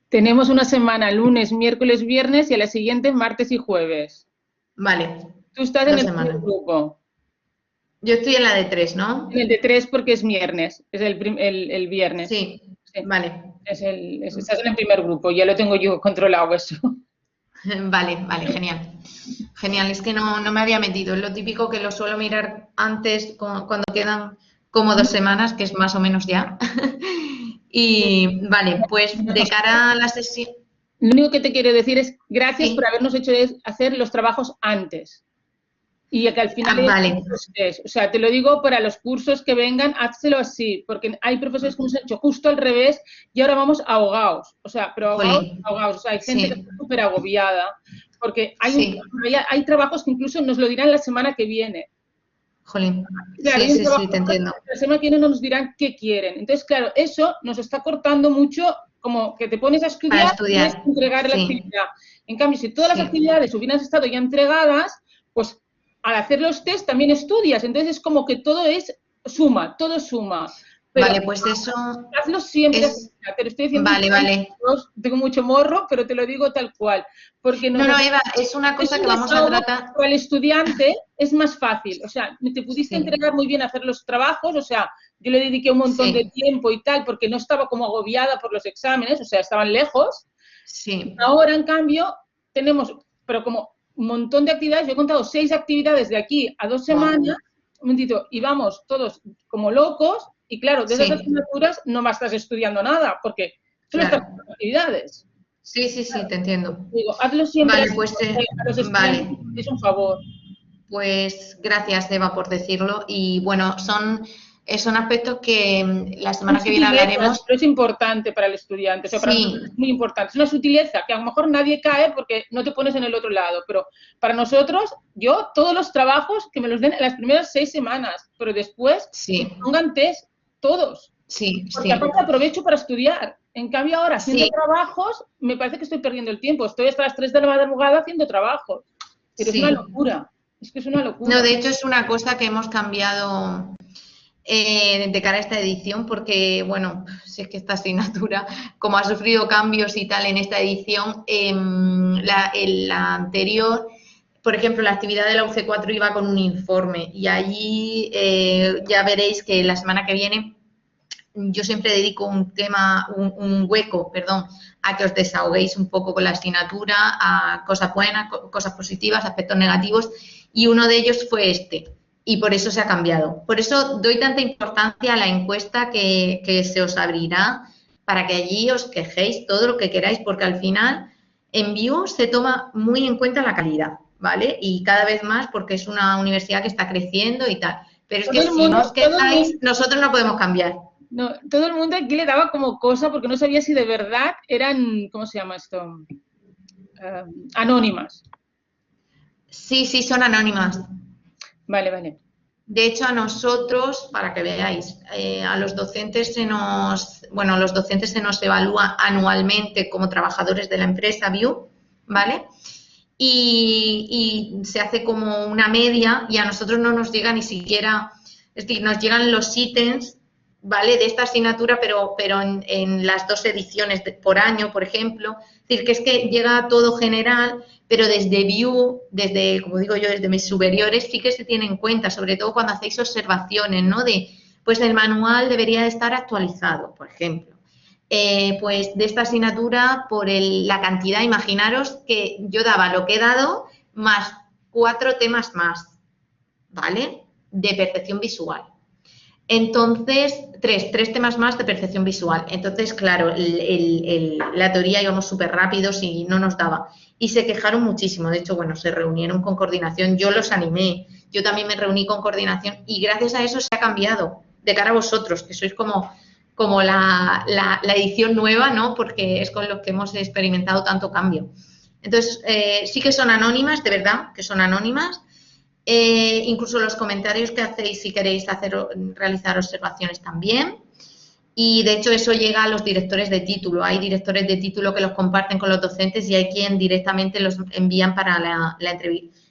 Tenemos una semana, lunes, miércoles, viernes y a la siguiente martes y jueves. Vale. Tú estás en el primer grupo. Yo estoy en la de 3, ¿no? En el de 3 porque es viernes, es el viernes. Sí, sí. Vale. Estás en el primer grupo, ya lo tengo yo controlado eso. Vale, genial. Genial, es que no me había metido. Es lo típico que lo suelo mirar antes, cuando quedan como 2 semanas, que es más o menos ya. Y vale, pues de cara a la sesión... Lo único que te quiero decir es gracias por habernos hecho hacer los trabajos antes. Y que al final vale. O sea, te lo digo para los cursos que vengan, házelo así, porque hay profesores que hemos hecho justo al revés y ahora vamos ahogados. O sea, pero ahogados. O sea, hay gente que está súper agobiada, porque hay trabajos que incluso nos lo dirán la semana que viene. Jolín, claro, sí, te entiendo. La semana que viene no nos dirán qué quieren. Entonces, claro, eso nos está cortando mucho, como que te pones a estudiar y tienes que entregar la actividad. En cambio, si todas las actividades hubieran estado ya entregadas, pues al hacer los test también estudias. Entonces es como que todo suma. Pero vale, pues eso... hazlo siempre. Te lo estoy diciendo. Vale. Tengo mucho morro, pero te lo digo tal cual. Porque no, Eva, es una cosa que vamos a tratar... Para el estudiante es más fácil. O sea, te pudiste entregar muy bien a hacer los trabajos. O sea, yo le dediqué un montón de tiempo y tal, porque no estaba como agobiada por los exámenes. O sea, estaban lejos. Sí. Ahora, en cambio, tenemos, pero como un montón de actividades. Yo he contado 6 actividades de aquí a 2 semanas. Un momentito, y vamos todos como locos. Y claro, de esas asignaturas no más estás estudiando nada, porque solo estás haciendo actividades. Sí, te entiendo. Digo, hazlo siempre. Vale, pues a los estudiantes es un favor. Pues gracias, Eva, por decirlo. Y bueno, son aspectos que la semana que viene hablaremos. Pero es importante para el estudiante, o sea, para nosotros es muy importante. Es una sutileza que a lo mejor nadie cae porque no te pones en el otro lado, pero para nosotros, yo, todos los trabajos que me los den en las primeras 6 semanas, pero después pongan test todos. Porque aparte aprovecho para estudiar. En cambio ahora, haciendo trabajos, me parece que estoy perdiendo el tiempo. Estoy hasta las 3 de la madrugada haciendo trabajos. Pero es una locura. Es que es una locura. No, de hecho es una cosa que hemos cambiado de cara a esta edición, porque, bueno, si es que esta asignatura, como ha sufrido cambios y tal en esta edición, en la anterior, por ejemplo, la actividad de la UC4 iba con un informe y allí ya veréis que la semana que viene yo siempre dedico un hueco, a que os desahoguéis un poco con la asignatura, a cosas buenas, cosas positivas, aspectos negativos, y uno de ellos fue este, y por eso se ha cambiado. Por eso doy tanta importancia a la encuesta que se os abrirá, para que allí os quejéis todo lo que queráis, porque al final en View se toma muy en cuenta la calidad, ¿vale? Y cada vez más, porque es una universidad que está creciendo y tal. Pero es que si no os quejáis, nosotros no podemos cambiar. No, todo el mundo aquí le daba como cosa, porque no sabía si de verdad eran, ¿cómo se llama esto? Anónimas. Sí, sí, son anónimas. Vale, vale. De hecho, a nosotros, para que veáis, a los docentes los docentes se nos evalúa anualmente como trabajadores de la empresa View, ¿vale? Y se hace como una media y a nosotros no nos llega ni siquiera, es decir, nos llegan los ítems, ¿vale? De esta asignatura, pero en las 2 ediciones por año, por ejemplo. Es decir, que es que llega todo general, pero desde View, como digo yo, desde mis superiores, sí que se tiene en cuenta, sobre todo cuando hacéis observaciones, ¿no? Pues el manual debería de estar actualizado, por ejemplo. Pues de esta asignatura, por la cantidad, imaginaros que yo daba lo que he dado, más 4 temas más, ¿vale? De percepción visual. Entonces, tres temas más de percepción visual. Entonces, claro, la teoría íbamos súper rápidos y no nos daba. Y se quejaron muchísimo. De hecho, bueno, se reunieron con coordinación. Yo los animé. Yo también me reuní con coordinación y gracias a eso se ha cambiado de cara a vosotros, que sois como la edición nueva, ¿no? Porque es con los que hemos experimentado tanto cambio. Entonces, sí que son anónimas, de verdad, que son anónimas. Incluso los comentarios que hacéis si queréis realizar observaciones también. Y de hecho eso llega a los directores de título. Hay directores de título que los comparten con los docentes y hay quien directamente los envían para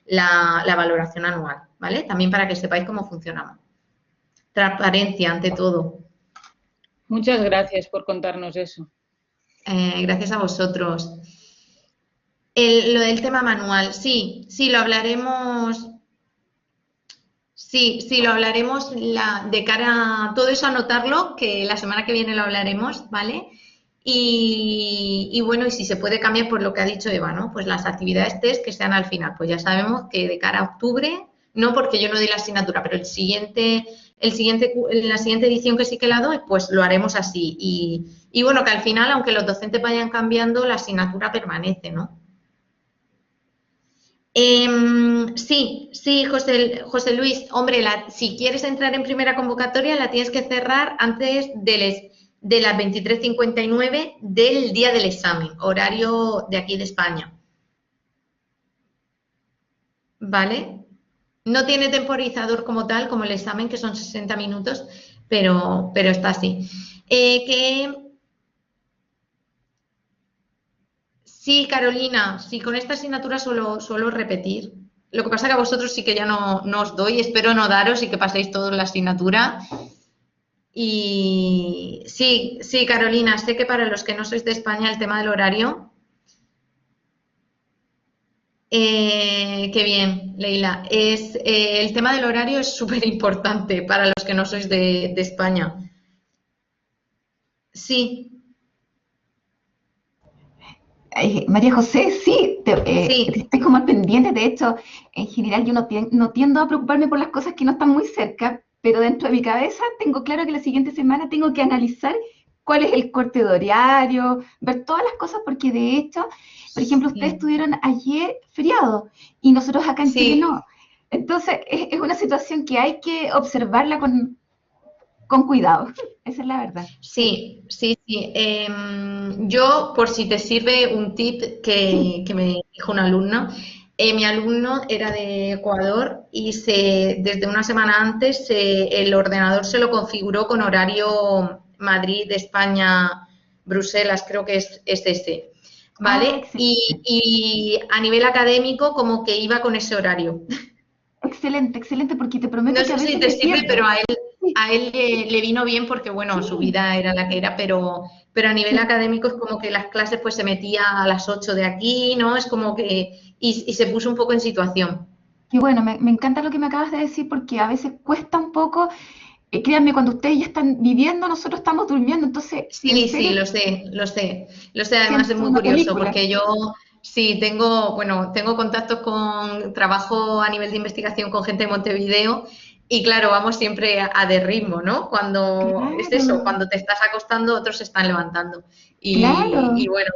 la valoración anual, ¿vale? También para que sepáis cómo funcionamos. Transparencia ante todo. Muchas gracias por contarnos eso. Gracias a vosotros. Lo del tema manual, sí, lo hablaremos. Sí, lo hablaremos de cara a todo eso, anotarlo, que la semana que viene lo hablaremos, ¿vale? Y bueno, y si se puede cambiar, pues lo que ha dicho Eva, ¿no? Pues las actividades test que sean al final. Pues ya sabemos que de cara a octubre, no porque yo no doy la asignatura, pero en la siguiente edición que sí que la doy, pues lo haremos así. Y bueno, que al final, aunque los docentes vayan cambiando, la asignatura permanece, ¿no? Sí, José Luis, hombre, si quieres entrar en primera convocatoria la tienes que cerrar antes de las 23:59 del día del examen, horario de aquí de España. ¿Vale? No tiene temporizador como tal, como el examen, que son 60 minutos, pero está así. Sí, Carolina, sí, con esta asignatura suelo repetir. Lo que pasa es que a vosotros sí que ya no os doy, espero no daros y que paséis todos la asignatura. Y sí, Carolina, sé que para los que no sois de España el tema del horario. Qué bien, Leila. El tema del horario es súper importante para los que no sois de España. Sí. María José, sí, Sí. estoy como al pendiente. De hecho, en general yo no tiendo a preocuparme por las cosas que no están muy cerca, pero dentro de mi cabeza tengo claro que la siguiente semana tengo que analizar cuál es el corte de horario, ver todas las cosas, porque de hecho, por ejemplo, ustedes tuvieron ayer feriado y nosotros acá en Chile no. Entonces, es una situación que hay que observarla con cuidado. Esa es la verdad. Sí. Yo, por si te sirve un tip que me dijo un alumno, mi alumno era de Ecuador y desde una semana antes el ordenador se lo configuró con horario Madrid, España, Bruselas, creo que es ese, ¿vale? Y a nivel académico como que iba con ese horario. Excelente, porque te prometo que a veces si te sirve, pero a él le vino bien porque, bueno, su vida era la que era, pero a nivel académico es como que las clases pues se metía a las 8 de aquí, ¿no? Es como que, y se puso un poco en situación. Y bueno, me encanta lo que me acabas de decir porque a veces cuesta un poco, créanme, cuando ustedes ya están viviendo, nosotros estamos durmiendo, entonces... Sí, lo sé, además es muy curioso porque yo... Sí, tengo contactos trabajo a nivel de investigación con gente de Montevideo y claro, vamos siempre a de ritmo, ¿no? Cuando es eso, Claro, cuando te estás acostando, otros se están levantando. Y claro, bueno,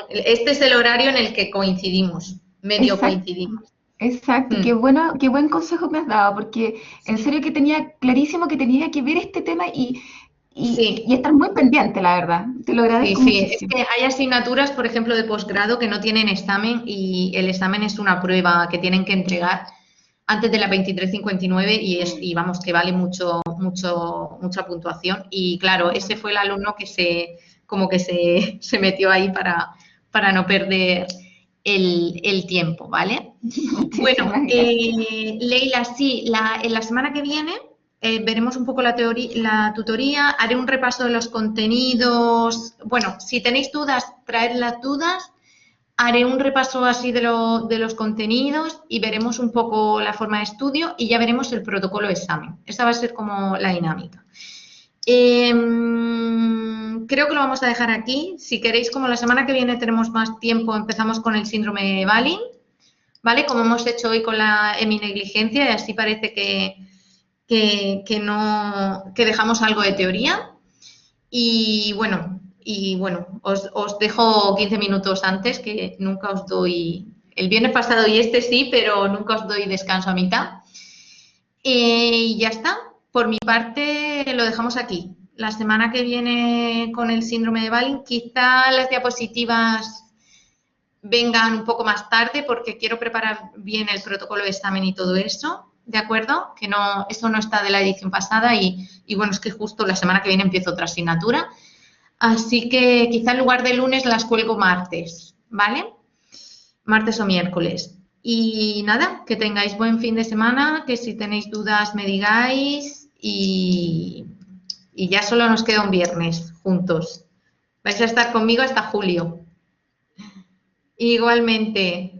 este es el horario en el que coincidimos, medio exacto. coincidimos. Exacto, Mm, qué buen consejo me has dado, porque en sí, serio que tenía clarísimo que tenía que ver este tema y sí. estar muy pendiente, la verdad. Te lo Sí, agradezco sí, es muchísimo. que hay asignaturas, por ejemplo, de posgrado que no tienen examen y el examen es una prueba que tienen que entregar antes de la 23:59 y vamos, que vale mucha puntuación. Y claro, ese fue el alumno que como que se metió ahí para no perder el tiempo, ¿vale? Bueno, Muchísimas gracias. Leila, sí, en la semana que viene veremos un poco la tutoría, haré un repaso de los contenidos. Bueno, si tenéis dudas, traed las dudas. Haré un repaso así de los contenidos y veremos un poco la forma de estudio y ya veremos el protocolo de examen. Esa va a ser como la dinámica. Creo que lo vamos a dejar aquí. Si queréis, como la semana que viene tenemos más tiempo, empezamos con el síndrome de Balin, ¿vale? Como hemos hecho hoy con la heminegligencia y así parece que dejamos algo de teoría. Y bueno, os dejo 15 minutos antes, que nunca os doy, el viernes pasado y este sí, pero nunca os doy descanso a mitad. Y ya está, por mi parte lo dejamos aquí. La semana que viene con el síndrome de Balin, quizá las diapositivas vengan un poco más tarde porque quiero preparar bien el protocolo de examen y todo eso, ¿de acuerdo? Que no, eso no está de la edición pasada y bueno, es que justo la semana que viene empiezo otra asignatura. Así que quizá en lugar de lunes las cuelgo martes, ¿vale? Martes o miércoles. Y nada, que tengáis buen fin de semana, que si tenéis dudas me digáis y ya solo nos queda un viernes juntos. Vais a estar conmigo hasta julio. Igualmente.